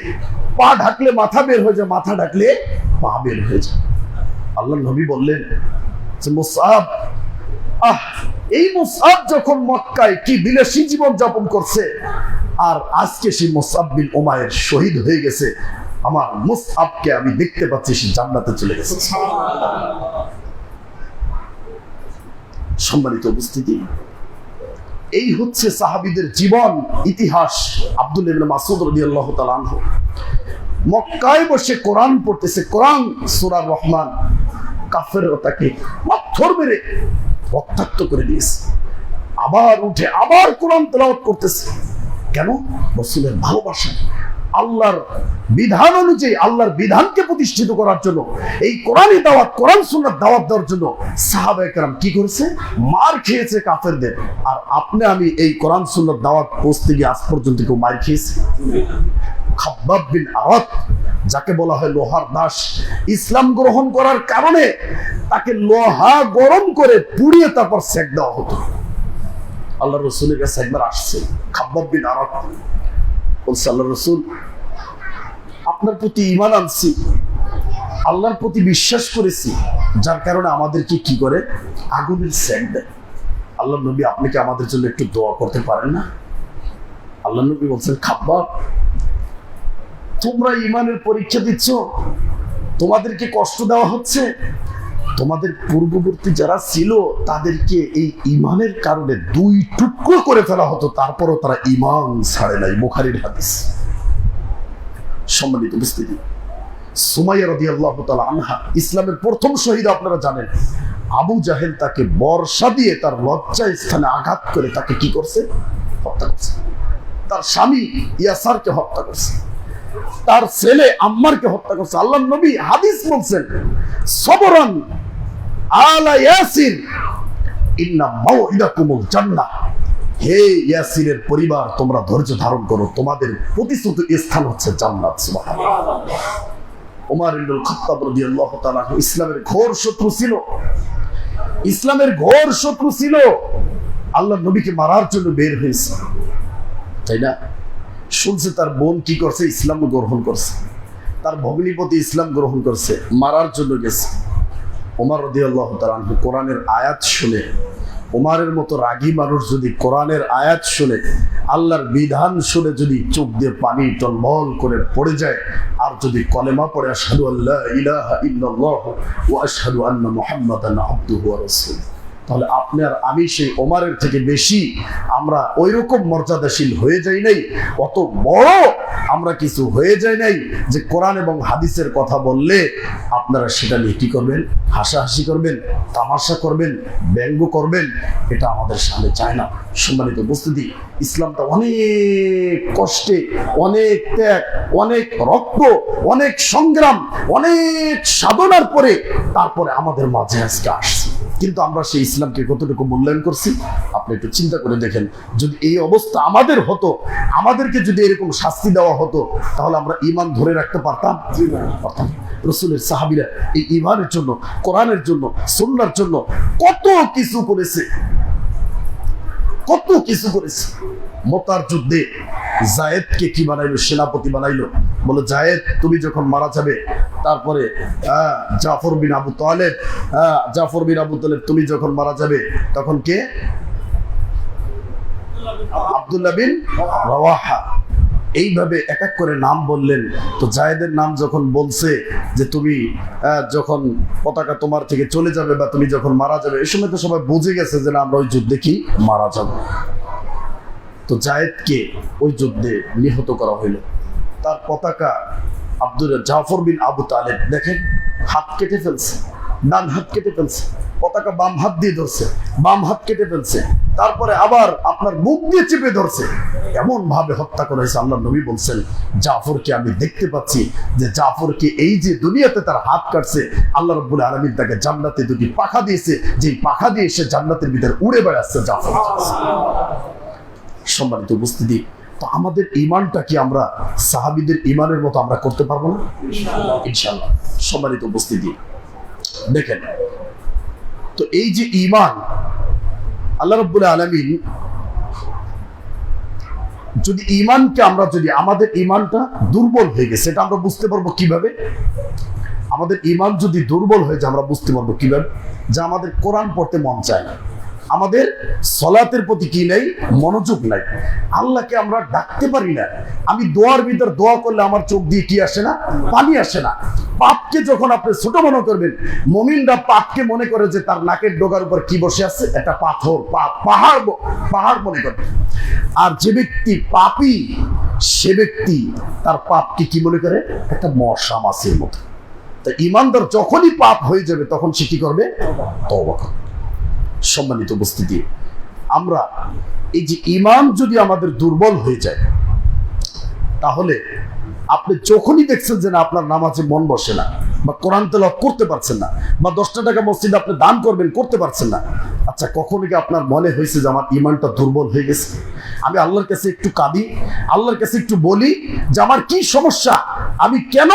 S1: পা ঢাকলে মাথা বের হয়ে যায়, মাথা ঢাকলে পা বের হয়ে যায়। আল্লাহর নবী বললেন যে মুসআব, এই মুসআব যখন মক্কায় কি বিলাসী জীবন যাপন করছে, আর আজকে সেই মুসআব বিন উমাইর শহীদ হয়ে গেছে, আমার মুসআবকে আমি দেখতে পাচ্ছি সে জান্নাতে চলে গেছে। সম্মানিত উপস্থিতি, এই হচ্ছে সাহাবীদের জীবন ইতিহাস। আব্দুল্লাহ ইবনে মাসউদ রাদিয়াল্লাহু তাআলা আনহু মক্কায় বসে কোরআন পড়তেছে, কোরআন সূরা রহমান, কাফেররা তাকে পাথর মেরে রক্তাক্ত করে দিয়েছে। আবার উঠে আবার কোরআন তেলাওয়াত করতেছে। কেন? রাসূলের ভালোবাসা, আল্লাহর বিধান অনুযায়ী আল্লাহর বিধানকে প্রতিষ্ঠিত করার জন্য, এই কোরআনি দাওয়াত, কোরআন সুন্নাত দাওয়াত দেওয়ার জন্য সাহাবায়ে কেরাম কি করেছে? মার খেয়েছে কাফেরদের। আর আপনি আমি এই কোরআন সুন্নাত দাওয়াত পৌঁছতে গিয়ে আজ পর্যন্ত কেউ মার খেয়েছে? খাব্বাব বিন আরাত, যাকে বলা হয় লোহার দাস, ইসলাম গ্রহণ করার কারণে তাকে লোহা গরম করে পুড়িয়ে তারপর সেক দেওয়া হতো। আল্লাহ রাসূলের কাছে একবার আসছে খাব্বাব বিন আরাত, বলছে আল্লাহ রাসূল, আপনার প্রতি ঈমান আনছি, আল্লাহর প্রতি বিশ্বাস করেছি, যার কারণে আমাদেরকে কি করে? আগুনের সেক দেয়। আল্লাহ নবী, আপনি কি আমাদের জন্য একটু দোয়া করতে পারেন না? আল্লাহ নবী বলছেন, খাব্বাব, তোমরা ঈমানের পরীক্ষা দিচ্ছ, তোমাদেরকে কষ্ট দেওয়া হচ্ছে, তোমাদের পূর্ববর্তী যারা ছিল তাদেরকে এই ঈমানের কারণে দুই টুকরো করে ফেলা হতো, তারপরও তারা ঈমান ছাড়ে নাই। বুখারীর হাদিস। সম্মানিত উপস্থিতি, সুমাইয়া রাদিয়াল্লাহু তাআলা আনহা, ইসলামের প্রথম শহীদ, আপনারা জানেন। আবু জাহেল তাকে বর্ষা দিয়ে তার লজ্জা স্থানে আঘাত করে তাকে কি করছে? হত্যা করছে। তার স্বামী ইয়াসারকে হত্যা করছে, তার ছেলে আম্মারকে হত্যা করছে। আল্লাহর নবী হাদিস বলছেন, সবরান আলা ইয়াসির ইন্না মাউইদাকুমুল জান্নাহ, হে ইয়াসিরের পরিবার তোমরা ধৈর্য ধারণ করো, তোমাদের প্রতিশ্রুত স্থান হচ্ছে জান্নাত। সুবহানাল্লাহ। ওমর ইবনুল খাত্তাব রাদিয়াল্লাহু তাআলা ইসলামের ঘোর শত্রু ছিল, ইসলামের ঘোর শত্রু ছিল, আল্লাহর নবীকে মারার জন্য বের হয়েছে, তাই না? শুনছে তার বোন কি করছে, ইসলাম গ্রহণ করছে, তার ভগ্নিপতি ইসলাম গ্রহণ করছে, মারার জন্য গেছে। ওমর রাদিয়াল্লাহু তাআলা কোরআনের আয়াত শুনে, ওমরের মতো রাগী মানুষ যদি কোরআনের আয়াত শুনে, আল্লাহর বিধান শুনে যদি চোখ দিয়ে পানি টলমল করে পড়ে যায়, আর যদি কলেমা পড়ে আশহাদু আল্লা ইলাহা ইল্লাল্লাহু ওয়া আশহাদু আন্না মুহাম্মাদান আবদুহু ওয়া রাসূলুহু, তাহলে আপনি আর আমি সেই ওমরের থেকে বেশি আমরা ওই রকম মর্যাদাশীল হয়ে যাই নাই, অত বড় আমরা কিছু হয়ে যাই নাই যে কোরআন এবং হাদিসের কথা বললে আপনারা সেটা নিয়ে কি করবেন, হাসাহাসি করবেন, তামাশা করবেন, ব্যঙ্গ করবেন। এটা আমাদের সামনে চায় না। সম্মানিত উপস্থিতি, ইসলামটা অনেক কষ্টে, অনেক ত্যাগ, অনেক রক্ত, অনেক সংগ্রাম, অনেক সাধনার পরে তারপরে আমাদের মাঝে আজকে আসছে, কিন্তু আমরা সেই ইসলামকে কতটুকু মূল্যায়ন করছি আপনি একটু চিন্তা করে দেখেন। যদি এই অবস্থা আমাদের হতো, আমাদেরকে যদি এরকম শাস্তি দেওয়া হতো, তাহলে আমরা ঈমান ধরে রাখতে পারতাম? পারতাম। রাসূলের সাহাবীরা এই ঈমানের জন্য, কোরআনের জন্য, সুন্নাহর জন্য কত কিছু করেছে, কত কিছু করেছে। মুতার যুদ্ধে জায়েদকে কি বানাইলো, সেনাপতি বানাইলো, বলে জায়েদ তুমি যখন মারা যাবে, তারপরে জাফর বিন আবু তালেব, জাফর বিন আবু তালেব তুমি যখন মারা যাবে, তখন কে? আব্দুল্লাহ বিন রাওয়াহা। এইভাবে এক এক করে নাম বললেন। তো জায়েদের নাম যখন বলছে যে তুমি যখন পতাকা তোমার থেকে চলে যাবে বা তুমি যখন মারা যাবে, এই সময় তো সবাই বুঝে গেছে যে না আমরা ওই যুদ্ধে কি মারা যাব। তো জায়েদকে ওই যুদ্ধে নিহত করা হইল। তার পতাকা জাফর বিন আবু তালেব দেখেন হাত কেটে ফেলছে, ডান হাত কেটে ফেলছে, পতাকা বাম হাত দিয়ে ধরছে, বাম হাত কেটে ফেলছে, তারপরে আবার আপনার মুখ দিয়ে চেপে ধরছে, এমন ভাবে হত্যা করা হয়েছে। আল্লাহ নবী বলছেন জাফরকে আমি দেখতে পাচ্ছি যে জাফরকে এই যে দুনিয়াতে তার হাত কাটছে, আল্লাহ রাব্বুল আলামিন তাকে জান্নাতে দুটি পাখা দিয়েছে, যেই পাখা দিয়ে সে জান্নাতের ভিতরে উড়ে বেড়াচ্ছে জাফর। সম্মানিত উপস্থিতি, তো আমাদের ঈমানটা কি আমরা সাহাবীদের ঈমানের মতো আমরা করতে পারবো না? ইনশাআল্লাহ। সম্মানিত উপস্থিতি, দেখেন তো এই যে ঈমান, আল্লাহ রাব্বুল আলামিন যদি ঈমানকে আমরা যদি আমাদের ঈমানটা দুর্বল হয়ে গেছে, এটা আমরা বুঝতে পারবো কিভাবে? আমাদের ঈমান যদি দুর্বল হয়ে যায় আমরা বুঝতে পারবো কিভাবে? যে আমাদের কোরআন পড়তে মন চায় না, আমাদের সলাতের প্রতি কি নাই, মনোযোগ নাই, আল্লাহকে আমরা ডাকতে পারি না। আমি দোয়ার ভিতর দোয়া করলে আমার চোখ দিয়ে কি আসে না, পানি আসে না। পাপকে যখন আপনি ছোট মনে করবেন, মুমিনরা পাপকে মনে করে যে তার নাকের ডগার উপর কি বসে আছে, একটা পাথর, পাহাড় মনে করে। আর যে ব্যক্তি পাপী, সে ব্যক্তি তার পাপকে কি মনে করে, একটা মশা মাছের মতো। তাই ঈমানদার যখনই পাপ হয়ে যাবে তখন সে কি করবে, তওবা করবে। সম্মানিত উপস্থিতি, আমরা এই যে ঈমান যদি আমাদের দুর্বল হয়ে যায়, তাহলে আপনি যখনই দেখছেন যে না আপনার নামাজে মন বসে না, বা কোরআন তেলাওয়াত করতে পারছেন না, বা 10টা টাকা মসজিদে আপনি দান করবেন, করতে পারছেন না, আচ্ছা কখনো কি আপনার মনে হয়েছে যে আমার ঈমানটা দুর্বল হয়ে গেছে, আমি আল্লাহর কাছে একটু কাঁদি, আল্লাহর কাছে একটু বলি যে আমার কি সমস্যা, আমি কেন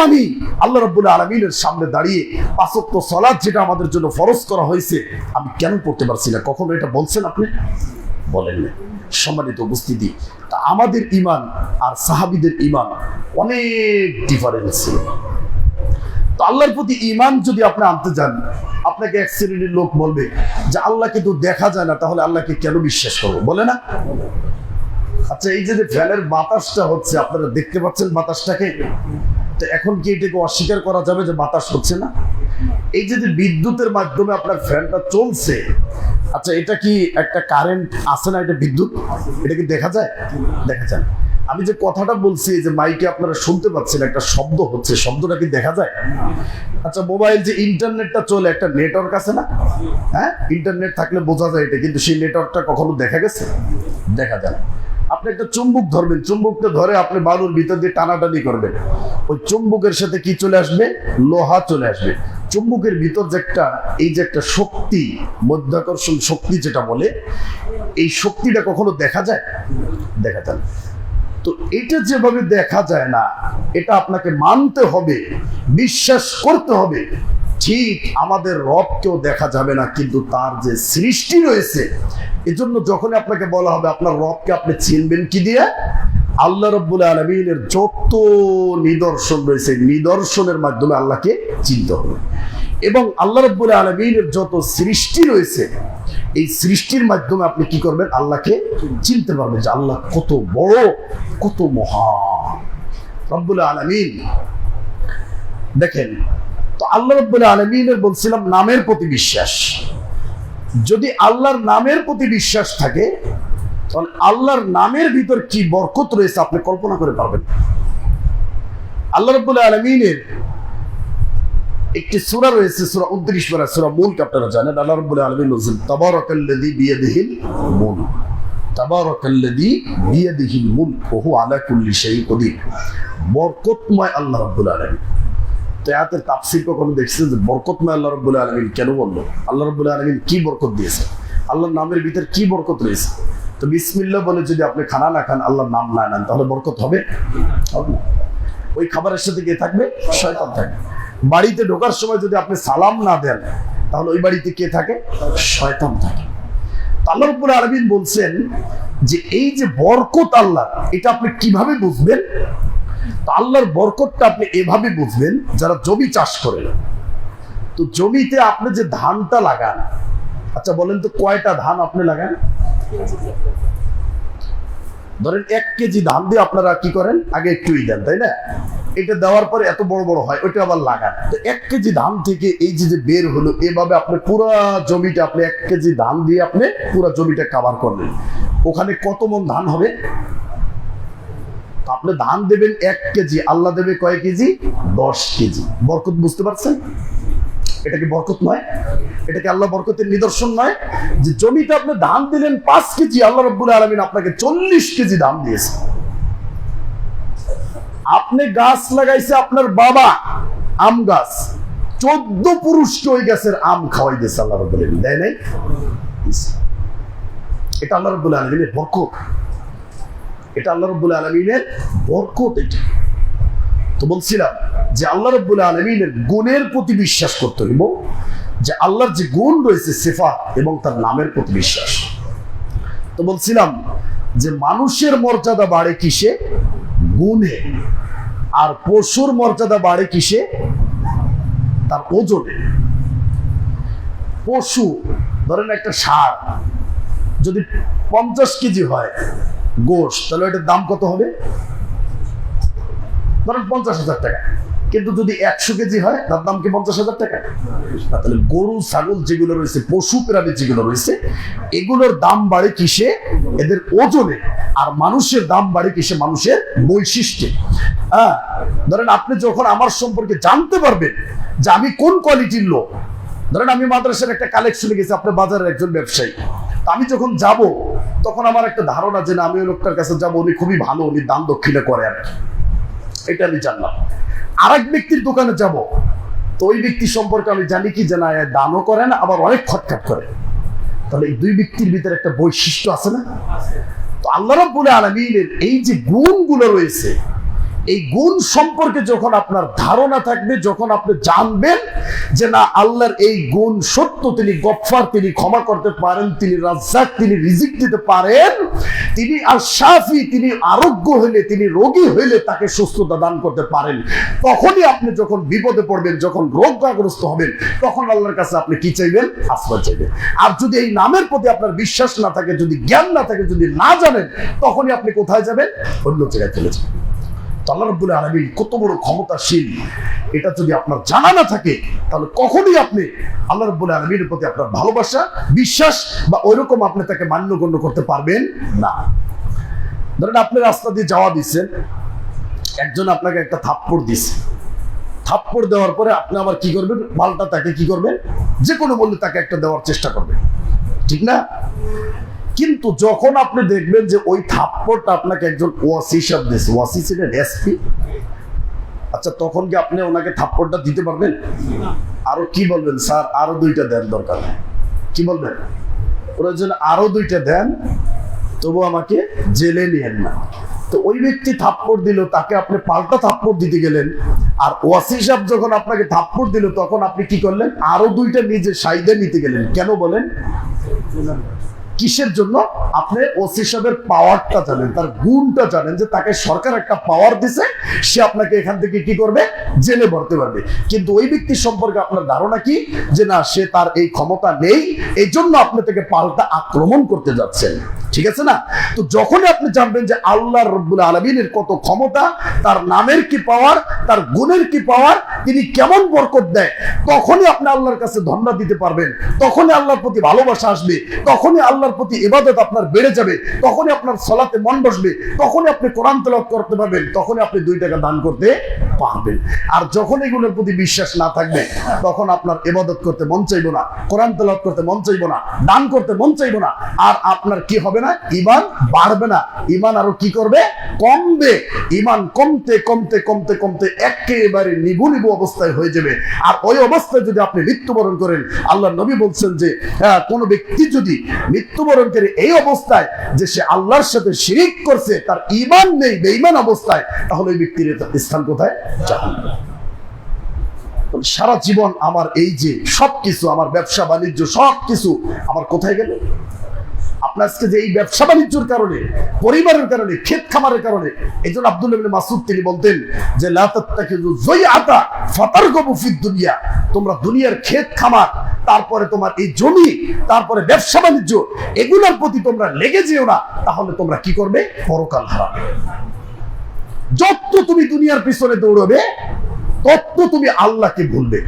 S1: আমি আল্লাহ রাব্বুল আলামিনের সামনে দাঁড়িয়ে 5 ওয়াক্ত সালাত যেটা আমাদের জন্য ফরজ করা হয়েছে আমি কেন পড়তে পারছি না? কখনো এটা বলছেন আপনি? বলেন না। সম্মানিত উপস্থিতি, তা আমাদের ঈমান আর সাহাবীদের ঈমান অনেক ডিফারেন্স ছিল। তো আল্লাহর প্রতি ঈমান যদি আপনি আনতে যান, আপনাকে এক শ্রেণীর লোক বলবে যে আল্লাহকে তো দেখা যায় না, তাহলে আল্লাহকে কেন বিশ্বাস করবো, বলে না? আচ্ছা এই যে ফ্যানের বাতাসটা হচ্ছে, আপনারা দেখতে পাচ্ছেন বাতাসটাকে, তো এখন কি এটাকে অস্বীকার করা যাবে যে বাতাস হচ্ছে না? এই যে বিদ্যুতের মাধ্যমে আপনার ফ্যানটা চলছে, আচ্ছা এটা কি একটা কারেন্ট আছে না, এটা বিদ্যুৎ, এটা কি দেখা যায়? দেখা যায়। আমি যে কথাটা বলছি যে মাইকে আপনারা শুনতে পাচ্ছেন, একটা শব্দ হচ্ছে, শব্দটা কি দেখা যায়? আচ্ছা মোবাইল যে ইন্টারনেটটা চলে, একটা নেটওয়ার্ক আছে না? হ্যাঁ, ইন্টারনেট থাকলে বোঝা যায় এটা, কিন্তু সেই নেটওয়ার্কটা কখনো দেখা গেছে? দেখা যায় না। আপনি একটা চুম্বক ধরবেন, চুম্বকটা ধরে আপনি বালুর ভিতর দিয়ে টানাটানি করবেন, ওই চুম্বকের সাথে কি চলে আসবে? লোহা চলে আসবে। চুম্বকের ভিতর যে একটা এই যে একটা শক্তি, মধ্যাকর্ষণ শক্তি যেটা বলে, এই শক্তিটা কখনো দেখা যায়? দেখা যায় না। তো এটা যেভাবে দেখা যায় না, এটা আপনাকে মানতে হবে, বিশ্বাস করতে হবে। ঠিক আমাদের রবকেও দেখা যাবে না, কিন্তু তার যে সৃষ্টি রয়েছে, এজন্য যখন আপনাকে বলা হবে আপনার রবকে আপনি চিনবেন কি দিয়ে? আল্লাহ রাব্বুল আলামিনের যত নিদর্শন রয়েছে, নিদর্শনের মাধ্যমে আল্লাহকে চিনতে হবে। এবং আল্লাহ রাব্বুল আলামিনের যত সৃষ্টি রয়েছে, এই সৃষ্টির মাধ্যমে আপনি কি করবেন? আল্লাহকে চিনতে পারবেন যে আল্লাহ কত বড়, কত মহান রব্বুল আলামিন। দেখেন, তো আল্লাহ রাব্বুল আলামিনের বলছিলাম নামের প্রতি বিশ্বাস। যদি আল্লাহর নামের প্রতি বিশ্বাস থাকে, তাহলে আল্লাহর নামের ভিতর কি বরকত রয়েছে আপনি কল্পনা করে পারবেন। আল্লাহ রাব্বুল আলামিনের একটি সূরা রয়েছে, সূরা 29 পারা, সূরা মুলক, আপনারা জানেন। আল্লাহ রাব্বুল আলামিন বলেন, তাবারাকাল্লাযী বিয়াদিহিল মুলক, তাবারাকাল্লাযী বিয়াদিহিল মুলক ওয়া হুয়া আলা কুল্লি শাইইন কাদির। বরকতময় আল্লাহ রাব্বুল আলামিন। তো আয়াতের তাফসীর কখনো দেখছেন যে বরকতময় আল্লাহ রাব্বুল আলামিন কেন বললো? আল্লাহ রাব্বুল আলামিন কি বরকত দিয়েছে? আল্লাহর নামের ভিতর কি বরকত রয়েছে? তো বিসমিল্লাহ বলে যদি আপনি খানা না খান, আল্লাহর নাম না নেন, তাহলে বরকত হবে? হবে না। ওই খাবারের সাথে কে থাকবে? শয়তান থাকবে। বাড়িতে ঢোকার সময় যদি আপনি সালাম না দেন, তাহলে ওই বাড়িতে কে থাকে? শয়তান থাকে। আল্লাহ রাব্বুল আলামিন বলছেন যে এই যে বরকত আল্লাহ, এটা আপনি কিভাবে বুঝবেন? আল্লাহর বরকতটা আপনি এভাবে বুঝবেন, যারা জমি চাষ করেন, তো জমিতে আপনি যে ধানটা লাগান, আচ্ছা বলেন তো কয়টা ধান আপনি লাগান? ধরেন 1 কেজি ধান দিয়ে আপনারা কি করেন? আগে একটুই দেন, তাই না? এটা দেওয়ার পরে এত বড় বড় হয়, ওইটা আবার লাগান। তো 1 কেজি ধান থেকে এই যে বের হলো, এভাবে আপনি পুরো জমিটা, আপনি 1 কেজি ধান দিয়ে আপনি পুরো জমিটা কভার করলেন, ওখানে কত মন ধান হবে? আপনি ধান দেবেন 1 কেজি, আল্লাহ দেবে কয় কেজি? 10 কেজি। বরকত বুঝতে পারছেন? এটা কি বরকত নয়? এটা কি আল্লাহ বরকতের নিদর্শন নয়? যে জমিতে আপনি ধান দিলেন 5 কেজি, আল্লাহ রাব্বুল আলামিন আপনাকে 40 কেজি ধান দিয়েছে। আপনি গাছ লাগাইছে আপনার বাবা, আম গাছ, 14 পুরুষকে ওই গাছের আম খাওয়াই দিয়েছে আল্লাহ রাব্বুল আলামিন, দেয় নাই? এটা আল্লাহ রাব্বুল আলামিনের বরকত। এটা আল্লাহ রাব্বুল আলামিনের বরকত। এটা তো বলছিলাম যে আল্লাহ রাব্বুল আলামিনের গুণের প্রতি বিশ্বাস করতে হইব, যে আল্লাহর যে গুণ রয়েছে, সিফাত এবং তার নামের প্রতি বিশ্বাস। তো বলছিলাম যে মানুষের মর্যাদা বাড়ে কিসে? গুণে। আর পশুর মর্যাদা বাড়ে কিসে? তার ওজনে। পশু, ধরেন একটা ষাঁড় যদি 50 কেজি হয় গোশত, তাহলে এটার দাম কত হবে? ধরেন 50,000 টাকা। কিন্তু যদি 100 কেজি হয়, তার দাম কি 50,000 টাকা? তাহলে গরু, ছাগল যেগুলো রয়েছে, পশু প্রাণী যেগুলো রয়েছে, এগুলোর দাম বাড়ে কিসে? এদের ওজনে। আর মানুষের দাম বাড়ে কিসে? মানুষের বৈশিষ্ট্যে। ধরেন আপনি যখন আমার সম্পর্কে জানতে পারবেন যে আমি কোন কোয়ালিটির লোক, ধরেন আমি মাদ্রাসার একটা কালেকশনে গেছি, আপনার বাজারের একজন ব্যবসায়ী, আমি যখন যাব তখন আমার একটা ধারণা যে না, আমি ওই লোকটার কাছে যাবো, উনি খুবই ভালো, উনি দান দক্ষিণা করে আর কি, এটা আমি জানলাম। আরেক ব্যক্তির দোকানে যাব, তো ওই ব্যক্তি সম্পর্কে আমি জানি কি যে না, দানও করে না, আবার অনেক খটখাট করে। তাহলে এই দুই ব্যক্তির ভিতরে একটা বৈশিষ্ট্য আছে না? তো আল্লাহ রাব্বুল আলামিনের এই যে গুণগুলো রয়েছে, এই গুণ সম্পর্কে যখন আপনার ধারণা থাকবে, যখন আপনি জানবেন যে না, আল্লাহর এই গুণ সত্য, তিনি গফফার, তিনি ক্ষমা করতে পারেন, তিনি রাজ্জাক, তিনি রিজিক দিতে পারেন, তিনি আর শাফি, তিনি আরোগ্য হইলে, তিনি রোগী হইলে তাকে সুস্থতা দান করতে পারেন, তখনই আপনি যখন বিপদে পড়বেন, যখন রোগগ্রস্ত হবেন, তখন আল্লাহর কাছে আপনি কি চাইবেন? আশ্রয় চাইবেন। আর যদি এই নামের প্রতি আপনার বিশ্বাস না থাকে, যদি জ্ঞান না থাকে, যদি না জানেন, তখনই আপনি কোথায় যাবেন? অন্য জায়গায় চলে যাবেন। আল্লাহ রাব্বুল আলামিন কত বড় ক্ষমতাশীল, এটা যদি আপনার জানা না থাকে, তাহলে কখনোই আপনি আল্লাহ রাব্বুল আলামিনের প্রতি আপনার ভালোবাসা, বিশ্বাস বা ওইরকম আপনি তাকে মান্যগণ্য করতে পারবেন না। ধরেন আপনি রাস্তা দিয়ে যাওয়া দিচ্ছেন, একজন আপনাকে একটা থাপ্পড় দিচ্ছে, থাপ্পড় দেওয়ার পরে আপনি আবার কি করবেন? পাল্টা তাকে কি করবেন? যে কোনো মূল্যে তাকে একটা দেওয়ার চেষ্টা করবেন, ঠিক না? কিন্তু যখন আপনি দেখবেন যে ওই থাপ্পড়টা আপনাকে একজন ওয়াসি সাহেব দিয়েছে, ওয়াসি ছিলেন এসপি, আচ্ছা তখন কি আপনি ওনাকে থাপ্পড়টা দিতে পারবেন? আরো কি বলবেন, স্যার আরো 2টা দেন, দরকার কি বলবেন, ওরা যেন আরো 2টা দেন, তবু আমাকে জেলে নিয়েন না। তো ওই ব্যক্তি থাপ্পড় দিল, তাকে আপনি পাল্টা থাপ্পড় দিতে গেলেন, আর ওয়াসি সাহেব যখন আপনাকে থাপ্পড় দিল তখন আপনি কি করলেন, আরো 2টা নিজে সাইডে নিতে গেলেন। কেন বলেন? কিসের জন্য? আপনি ওসি সাহেবের পাওয়ারটা জানেন, তার গুণটা জানেন, যে তাকে সরকার একটা পাওয়ার দিছে, সে আপনাকে এখান থেকে কি করবে, জেলে ভরতে পারবে। কিন্তু ওই ব্যক্তি সম্পর্কে আপনার ধারণা কি, যে না, সে তার এই ক্ষমতা নেই, এই জন্য আপনি তাকে পাল্টা আক্রমণ করতে যাচ্ছেন। ঠিক আছে না? তো যখনই আপনি জানবেন যে আল্লাহ রাব্বুল আলামিনের কত ক্ষমতা, তার নামের কি পাওয়ার, তার গুণের কি পাওয়ার, তিনি কেমন বরকত দেয়, তখনই আপনি আল্লাহর কাছে ধন্যবাদ দিতে পারবেন, তখনই আল্লাহর প্রতি ভালোবাসা আসবে, তখনই আল্লাহর প্রতি ইবাদত আপনার বেড়ে যাবে, তখনই আপনার সালাতে মন বসবে, তখনই আপনি কোরআন তেলাওয়াত করতে পারবেন, তখনই আপনি 2 টাকা দান করতে পারবেন। আর যখন এগুলোর প্রতি বিশ্বাস না থাকবে, তখন আপনার ইবাদত করতে মন চাইবো না, কোরআন তেলাওয়াত করতে মন চাইবো না, দান করতে মন চাইবো না, আর আপনার কি হবে না, ঈমান বাড়বে না, ঈমান আরো কি করবে, কমবে। ঈমান কমতে কমতে কমতে কমতে একেবারে নিভু নিভু অবস্থায় হয়ে যাবে। আর ওই অবস্থায় যদি আপনি মৃত্যুবরণ করেন, আল্লাহ নবী বলছেন যে কোন ব্যক্তি যদি মৃত্যুবরণ করে এই অবস্থায় যে সে আল্লাহর সাথে শিরিক করছে, তার ঈমান নেই, বেঈমান অবস্থায়, তাহলে ওই ব্যক্তির স্থান কোথায়? জাহান্নামে। সারা জীবন আমার এই যে সবকিছু, আমার ব্যবসা বাণিজ্য সবকিছু আমার কোথায় গেল? আপনার আজকে যে এই ব্যবসা বাণিজ্যের কারণে, পরিবারের কারণে, ক্ষেত খামারের কারণে, এই জন্য আব্দুল্লাহ ইবনে মাসউদ তিনি বলতেন যে লা তাত্তাকিযু যায়আতা ফাতারগাবু ফিদ দুনিয়া, তোমরা দুনিয়ার ক্ষেত খামার, তারপরে তোমার এই জমি, তারপরে ব্যবসা বাণিজ্য, এগুলোর প্রতি তোমরা লেগে যেও না, তাহলে তোমরা কি করবে, পরকাল হারাবে। যত তুমি দুনিয়ার পিছনে দৌড়বে, তত তুমি আল্লাহকে ভুলবে।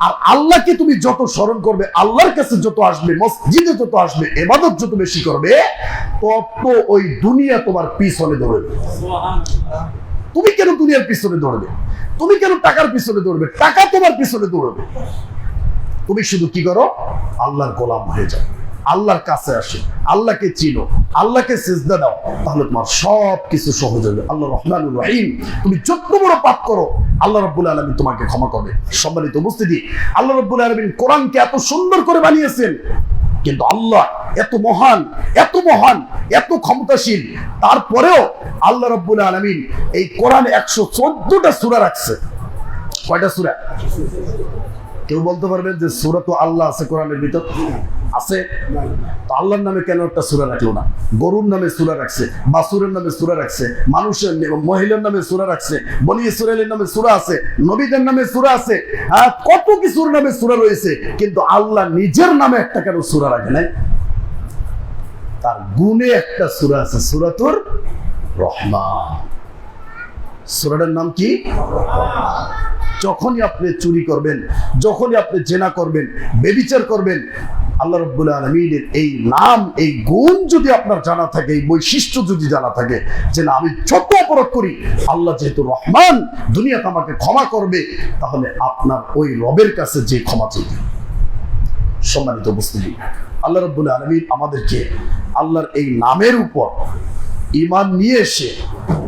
S1: আর আল্লাহকে তুমি যত স্মরণ করবে, আল্লাহর কাছে যত আসবে, মসজিদে যত আসবে, ইবাদত যত বেশি করবে, তত ওই দুনিয়া তোমার পিছনে দৌড়বে। তুমি কেন দুনিয়ার পিছনে দৌড়বে? তুমি কেন টাকার পিছনে দৌড়বে? টাকা তোমার পিছনে দৌড়বে। তুমি শুধু কি করো, আল্লাহর গোলাম হয়ে যাও, আল্লাহর কাছে আসে, আল্লাহকে চিনো, আল্লাহকে সিজদা দাও, তাহলে তোমার সব কিছু সহজ হবে। আল্লাহ রহমানুর রহিম। তুমি যত বড় পাপ করো, আল্লাহ রাব্বুল আলামিন তোমাকে ক্ষমা করবে। সম্মানিত উপস্থিতি, আল্লাহ রাব্বুল আলামিন কোরআনকে এত সুন্দর করে বানিয়েছেন, কিন্তু আল্লাহ এত মহান, এত মহান, এত ক্ষমতাশীল, তারপরেও আল্লাহ রাব্বুল আলামিন এই কোরআনে 114টা সূরা রাখছে। কয়টা সূরা? কেউ বলতে পারবেন যে সূরা তো আল্লাহ আছে কোরআনের ভিতর? আছে। তো আল্লাহর নামে কেন একটা সূরা রাখলো না? গরুর নামে সূরা রাখছে, বাছুরের নামে সূরা রাখছে, মানুষের, মহিলার নামে সূরা রাখছে, বনি ইসরাঈলের নামে সূরা আছে, নবীদের নামে সূরা আছে, কত কিছুর নামে সূরা রয়েছে, কিন্তু আল্লাহ নিজের নামে একটা কেন সূরা রাখে নাই? তার গুণে একটা সূরা আছে, সূরাতুর রহমান। সূরাটার নাম কি? যখনই আপনি চুরি করবেন, যখনই আপনি জেনা করবেন, ব্যভিচার করবেন, আল্লাহ রাব্বুল আলামিনের এই নাম, এই গুণ যদি আপনার জানা থাকে, এই বৈশিষ্ট্য যদি জানা থাকে, যে না আমি যত অপরাধ করি, আল্লাহ যেহেতু রহমান, দুনিয়াতে আমাকে ক্ষমা করবে, তাহলে আপনার ওই রবের কাছে যে ক্ষমা চাইবে। সম্মানিত উপস্থিতি, আল্লাহ রাব্বুল আলামিন আমাদেরকে আল্লাহর এই নামের উপর ঈমান নিয়ে এসে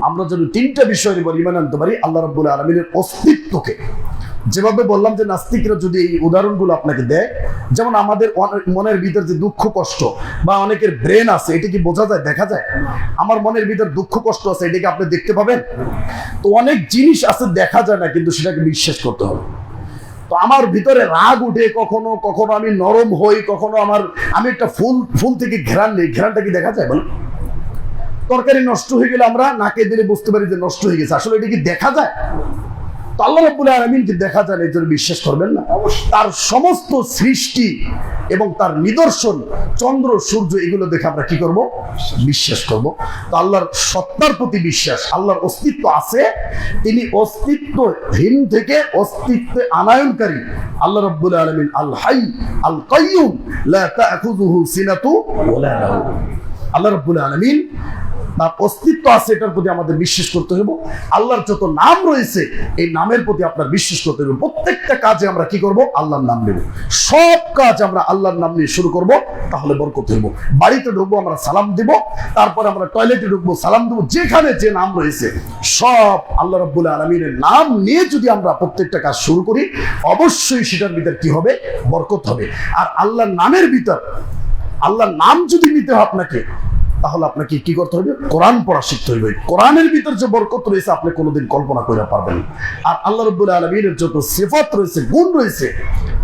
S1: আমরা যেন 3টা বিষয়ের উপর ঈমান আনতে পারি। আল্লাহ রাব্বুল আলামিনের অস্তিত্বকে, যেভাবে বললাম যে নাস্তিকরা যদি এই উদাহরণগুলো আপনাকে দেয়, যেমন আমাদের মনের ভিতর যে দুঃখ কষ্ট, বা অনেকের ব্রেন আছে, এটা কি বোঝা যায়, দেখা যায়? আমার মনের ভিতর দুঃখ কষ্ট আছে, এটাকে আপনি দেখতে পাবেন? তো অনেক জিনিস আছে দেখা যায় না, কিন্তু সেটাকে বিশ্বাস করতে হবে। তো আমার ভিতরে রাগ উঠে, কখনো কখনো আমি নরম হই, কখনো আমি একটা ফুল থেকে ঘ্রাণ নেই, ঘ্রাণটা কি দেখা যায় বলো? তরকারি নষ্ট হয়ে গেলে আমরা নাকে দিলে বুঝতে পারি যে নষ্ট হয়ে গেছে, আসলে এটা কি দেখা যায়? তো আল্লাহ রাব্বুল আলামিন কি দেখা যায় না, এই জন্য বিশ্বাস করবেন না? তার সমস্ত সৃষ্টি এবং তার নিদর্শন, চন্দ্র সূর্য, এগুলো দেখে আমরা কি করব? বিশ্বাস করব। তো আল্লাহর সত্তার প্রতি বিশ্বাস, আল্লাহর অস্তিত্ব আছে, তিনি অস্তিত্বহীন থেকে অস্তিত্বে আনায়নকারী। আল্লাহ রাব্বুল আলামিন আল হাই আল কাইয়ুম লা তাখুযুহু সিনাতু ওয়া লা নাওম। আল্লাহ রাব্বুল আলামিন তার অস্তিত্ব আছে এটার প্রতি আমাদের বিশ্বাস করতে হবে। আল্লাহর যত নাম রয়েছে এই নামের প্রতি আপনার বিশ্বাস করতে হবে। প্রত্যেকটা কাজে আমরা কি করব? আল্লাহর নাম নেব। সব কাজ আমরা আল্লাহর নাম নিয়ে শুরু করব, তাহলে বরকত হইব। বাড়িতে ঢুকবো আমরা সালাম দিব, তারপরে আমরা টয়লেটে ঢুকবো সালাম দেবো। যেখানে যে নাম রয়েছে সব আল্লাহ রাব্বুল আলামিনের নাম নিয়ে যদি আমরা প্রত্যেকটা কাজ শুরু করি, অবশ্যই সেটার ভিতর কি হবে? বরকত হবে। আর আল্লাহর নামের ভিতর আল্লাহর নাম যদি নিতে হয় আপনাকে, তাহলে আপনাকে কি করতে হবে? কোরআন পড়া শিখতে হবে। কোরআনের ভিতর যে বরকত রয়েছে আপনি কোনোদিন কল্পনা করে পারবেন না। আর আল্লাহ রাব্বুল আলামিনের যত সিফাত রয়েছে, গুণ রয়েছে,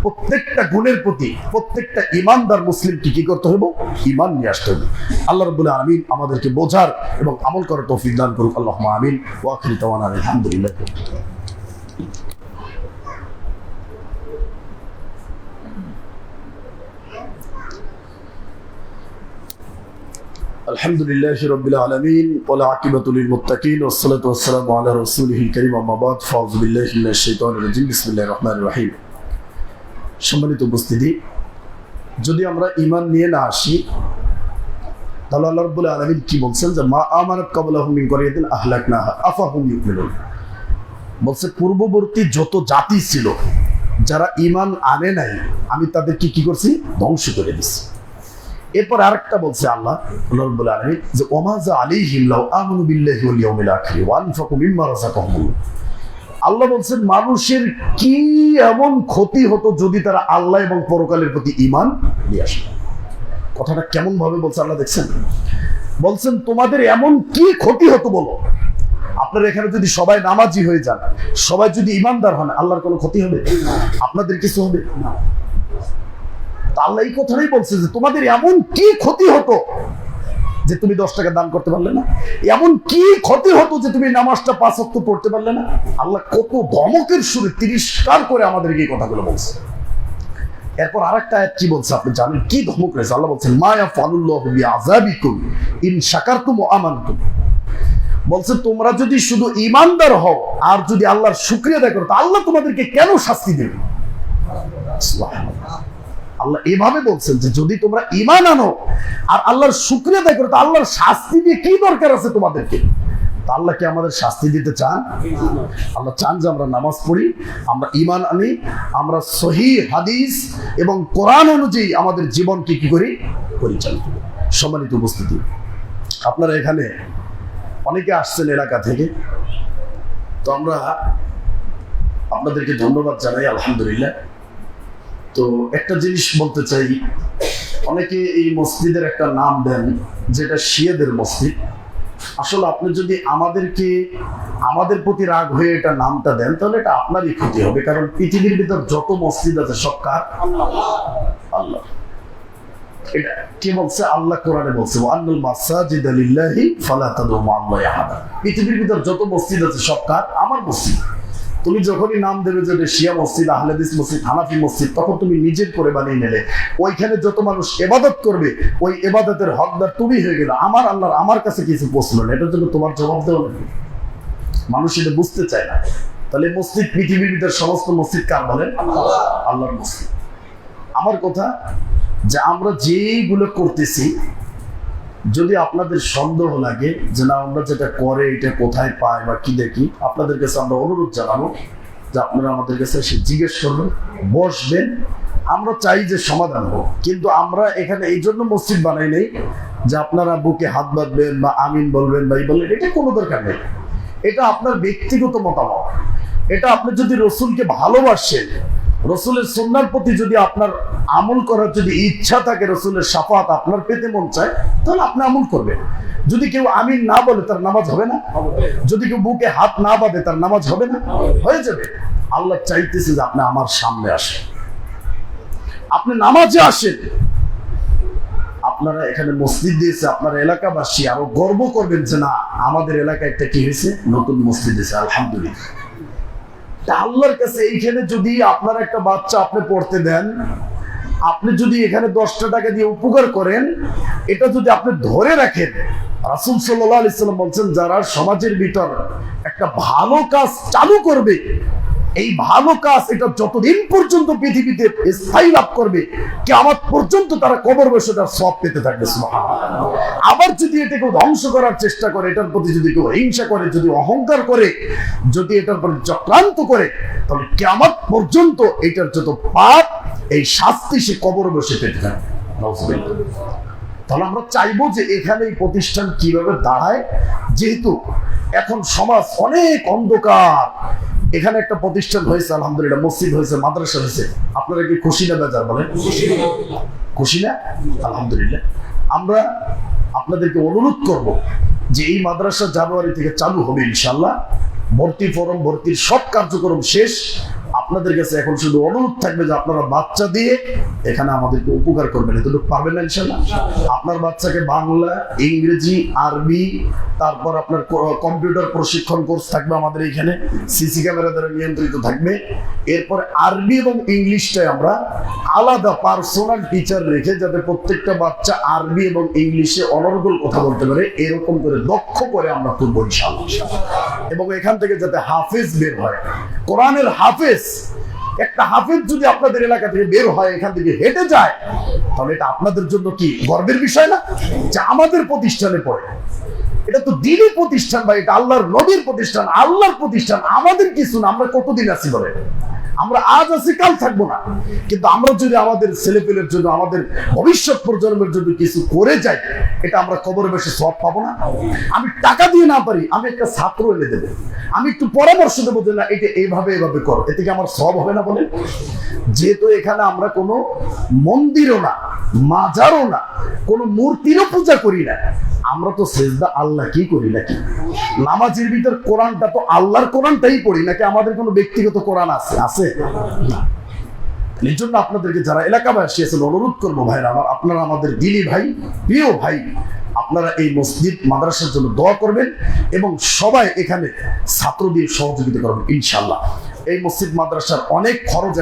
S1: প্রত্যেকটা গুণের প্রতি প্রত্যেকটা ঈমানদার মুসলিমকে কি করতে হবে? ঈমান নিয়ে আসতে হবে। আল্লাহ রাব্বুল আলামিন আমাদেরকে বোঝার এবং আমল করার তৌফিক দান করুক। আল্লাহুম্মা আমিন। ওয়া আখিরু দাওয়ানা আলহামদুলিল্লাহ। আলহামদুলিল্লাহি রাব্বিল আলামিন ওয়াল আকিবাতু লিল মুত্তাকিন ওয়াসসালাতু ওয়াসসালামু আলা রাসূলিহিল কারীম আম্মা বাদ ফাউযু বিল্লাহি মিনাশ শাইতানির রাজিম বিসমিল্লাহির রহমানির রহিম। সম্মানিত উপস্থিতি, যদি আমরা ঈমান নিয়ে না আসি তাহলে আল্লাহ রাব্বুল আলামিন কি বলছেন? যে মা আমানাত ক্বাবলাহুম মিন ক্বরিয়াতিন আহলাকনাহা আফাহুম ইউমিনুন। বলছে পূর্ববর্তী যত জাতি ছিল যারা ঈমান আনে নাই, আমি তাদেরকে কি করছি? ধ্বংস করে দিয়েছি। এরপর আরেকটা বলছে আল্লাহ রাব্বুল আলামিন যে ওমা যা আলাইহিম লাউ আমানু বিল্লাহি ওয়াল ইয়াউমিল আখির ওয়া আনফাকু মিম্মা রাযাকাহুম। আল্লাহ বলছেন মানুষের কি এমন ক্ষতি হতো যদি তারা আল্লাহ এবং পরকালের প্রতি ঈমান নিয়ে আসে। কথাটা কেমন ভাবে বলছে আল্লাহ দেখছেন? বলছেন তোমাদের এমন কি ক্ষতি হতো বলো। আপনারা এখানে যদি সবাই নামাজি হয়ে যান, সবাই যদি ঈমানদার হন, আল্লাহর কোনো ক্ষতি হবে? আপনাদের কিছু হবে না। আল্লাহ এই কথাটাই বলছে যে তোমাদের এমন কি ক্ষতি হতো যে তুমি 10 টাকা দান করতে পারলে না? এমন কি ক্ষতি হতো যে তুমি নামাজটা 5 ওয়াক্ত পড়তে পারলে না? আল্লাহ কত ধমকের সুরে তিরস্কার করে আমাদেরকে এই কথাগুলো বলছে। এরপর আরেকটা আয়াত কি বলছে আপনি জানেন? কি ধমক রয়েছে? আল্লাহ বলছেন মা ইয়াফআলুল্লাহু বিআযাবিকুম ইন শাকারতুম ওয়া আমানতুম। বলছে তোমরা যদি শুধু ঈমানদার হও আর যদি আল্লাহর শুকরিয়া আদায় করো, আল্লাহ তোমাদেরকে কেন শাস্তি দেবে? সুবহানাল্লাহ। আল্লাহ এভাবে বলছেন যে যদি তোমরা ঈমান আনো আর আল্লাহর শুকরিয়া আদায় করো, তা আল্লাহর শাস্তি দিয়ে কি দরকার আছে তোমাদেরকে? তা আল্লাহ কি আমাদের শাস্তি দিতে চান? আল্লাহ চান যে আমরা নামাজ পড়ি, আমরা ঈমান আনি, আমরা সহিহ হাদিস এবং কোরআন অনুযায়ী আমাদের জীবনকে কি করি? পরিচালিত করি। সম্মানিত উপস্থিতি, আপনারা এখানে অনেকে আসছেন এলাকা থেকে, তো আমরা আপনাদেরকে ধন্যবাদ জানাই, আলহামদুলিল্লাহ। তো একটা জিনিস বলতে চাই, অনেকে এই মসজিদের একটা নাম দেন যেটা শিয়াদের মসজিদ। আসলে আপনি যদি আমাদের প্রতি রাগ হয়ে এটা নামটা দেন, তাহলে এটা আপনারই ক্ষতি হবে। কারণ পৃথিবীর ভিতর যত মসজিদ আছে সব কার? আল্লাহ। এটা কে বলছে? আল্লাহ কোরআনে বলছে ওয়ান্নাল মাসাজিদা লিল্লাহি ফালা তাদউ মা'আল্লাহি আহাদা। পৃথিবীর ভিতর যত মসজিদ আছে সব কার? আমার মসজিদ। তুমি যখনই নাম দেবে যে শিয়া মসজিদ, আহলে হাদিস মসজিদ, হানাফি মসজিদ, তখন তুমি নিজের করে বানিয়ে নেলে। ওইখানে যত মানুষ ইবাদত করবে ওই ইবাদতের হকদার তুমি হয়ে গেলে। আমার কাছে কিছু প্রশ্ন নেই, এটার জন্য তোমার জবাব দেওয়া লাগবে। মানুষ এটা বুঝতে চায় না। তাহলে মসজিদ, পৃথিবীর ভিতর সমস্ত মসজিদ কার বলেন? আল্লাহর মসজিদ। আমার কথা যে আমরা যেইগুলো করতেছি, যদি আপনাদের সন্দেহ লাগে যে না আমরা যেটা করে এটা কোথায় পাই বা কি দেখি, আপনাদের কাছে আমরা অনুরোধ জানাবো যে আপনারা আমাদের কাছে এসে জিজ্ঞেস করবেন, বসবেন। আমরা চাই যে সমাধান হোক, কিন্তু আমরা এখানে এই জন্য মসজিদ বানাই নেই যে আপনারা বুকে হাত বাঁধবেন বা আমিন বলবেন বা এই বলবেন, এটা কোনো দরকার নেই। এটা আপনার ব্যক্তিগত মতামত। এটা আপনি যদি রসুলকে ভালোবাসেন, রসুলের সুন্নাহর প্রতি যদি আপনার আমল করার যদি ইচ্ছা থাকে, রসুলের শাফাত আপনার পেতে মন চায়, তাহলে আপনি আমল করবেন। যদি কেউ আমিন না বলে তার নামাজ হবে না? যদি কেউ বুকে হাত না বাঁধে তার নামাজ হবে না? হয়ে যাবে। আল্লাহ চাইতেছে যে আপনি আমার সামনে আসেন, আপনি নামাজে আসেন। আপনারা এখানে মসজিদ দিয়েছে, আপনার এলাকাবাসী আরো গর্ব করবেন যে না আমাদের এলাকায় একটা কি হয়েছে, নতুন মসজিদ দিয়েছে, আলহামদুলিল্লাহ। আল্লাহর কাছে এইখানে যদি আপনার একটা বাচ্চা আপনি পড়তে দেন, আপনি যদি এখানে 10টা টাকা দিয়ে উপকার করেন, এটা যদি আপনি ধরে রাখেন, রাসূল সাল্লাল্লাহু আলাইহি সাল্লাম বলছেন যারা সমাজের ভিতর একটা ভালো কাজ চালু করবে, এই ভালো কাজ এটা যতদিন পর্যন্ত পৃথিবীতে স্থায়ী লাভ করবে, কিয়ামত পর্যন্ত তারা কবর বসে তার সওয়াব পেতে থাকবে। সুবহানাল্লাহ। আবার যদি এটাকে ধ্বংস করার চেষ্টা করে, এটার প্রতি যদি কেউ হিংসা করে, যদি অহংকার করে, যদি এটার প্রতি চক্রান্ত করে, তাহলে কিয়ামত পর্যন্ত এটার যত পাপ, এই শাস্তি সে কবর বসে পেতে থাকবে। তাহলে আমরা চাইবো যে এখানে এই প্রতিষ্ঠান কিভাবে দাঁড়ায়, যেহেতু এখন সমাজ অনেক অন্ধকার। এখানে একটা প্রতিষ্ঠান হয়েছে, আলহামদুলিল্লাহ, মসজিদ হয়েছে, মাদ্রাসা হয়েছে। আপনারা কি খুশি না বেজার বলেন? খুশি না? আলহামদুলিল্লাহ। আমরা আপনাদেরকে অনুরোধ করব যে এই মাদ্রাসা জানুয়ারি থেকে চালু হবে ইনশাআল্লাহ। ভর্তি ফরম, ভর্তির সব কার্যক্রম শেষ। আপনাদের কাছে এখন শুধু অনুরোধ থাকবে যে আপনারা বাচ্চা দিয়ে এখানে আমাদেরকে উপকার করবেন। এতটুকু পারবেন না ইনশাআল্লাহ? আপনার বাচ্চাকে বাংলা, ইংরেজি, আরবি, তারপর আপনার কম্পিউটার প্রশিক্ষণ কোর্স থাকবে আমাদের এখানে, সিসি ক্যামেরা দ্বারা নিয়ন্ত্রিত থাকবে। এরপরে আরবি এবং ইংলিশটাই আমরা আলাদা পার্সোনাল টিচার রেখে, যাতে প্রত্যেকটা বাচ্চা আরবি এবং ইংলিশে অনর্গল কথা বলতে পারে, এরকম করে দক্ষ করে আমরা তুলব ইনশাআল্লাহ। এবং এখান থেকে যাতে হাফেজ বের হয়, কোরআনের হাফেজ। একটা হাফেজ যদি আপনাদের এলাকা থেকে বের হয়, এখান থেকে হেঁটে যায়, তাহলে এটা আপনাদের জন্য কি গর্বের বিষয় না যে আমাদের প্রতিষ্ঠানে পড়ে? এটা তো দ্বীনি প্রতিষ্ঠান ভাই, এটা আল্লাহর নবীর প্রতিষ্ঠান, আল্লাহর প্রতিষ্ঠান। আমাদের কিছু না, আমরা কতদিন আছি বলে? আমরা আজ আছি, কাল থাকবো না। কিন্তু আমরা যদি আমাদের ছেলেপেলের জন্য, আমাদের ভবিষ্যৎ প্রজন্মের জন্য কিছু করে যাই, এটা আমরা কবরে বসে সওয়াব পাবো না? আমি টাকা দিয়ে না পারি, আমি একটা ছাত্র এনে দেবো, আমি একটু পরামর্শ দেবো যে না এটা এইভাবে এভাবে করো, এতে কি আমার সওয়াব হবে না বলে? যেহেতু এখানে আমরা কোনো মন্দিরও না, মাজারও না, কোনো মূর্তিরও পূজা করি না, আমরা তো সেজদা আল্লাহ কি করি নাকি? নামাজের ভিতর কোরআনটা তো আল্লাহর কোরআনটাই পড়ি নাকি? আমাদের কোনো ব্যক্তিগত কোরআন আছে না। এই জন্য আপনাদেরকে যারা এলাকাবাসী আছেন অনুরোধ করবো, ভাইরা আমার, আপনারা আমাদের দ্বীনি ভাই, প্রিয় ভাই, আপনারা এই মসজিদ মাদ্রাসার জন্য দোয়া করবেন এবং সবাই এখানে ছাত্রদের সহযোগিতা করবেন ইনশাআল্লাহ। এই মসজিদ মাদ্রাসার অনেক খরচ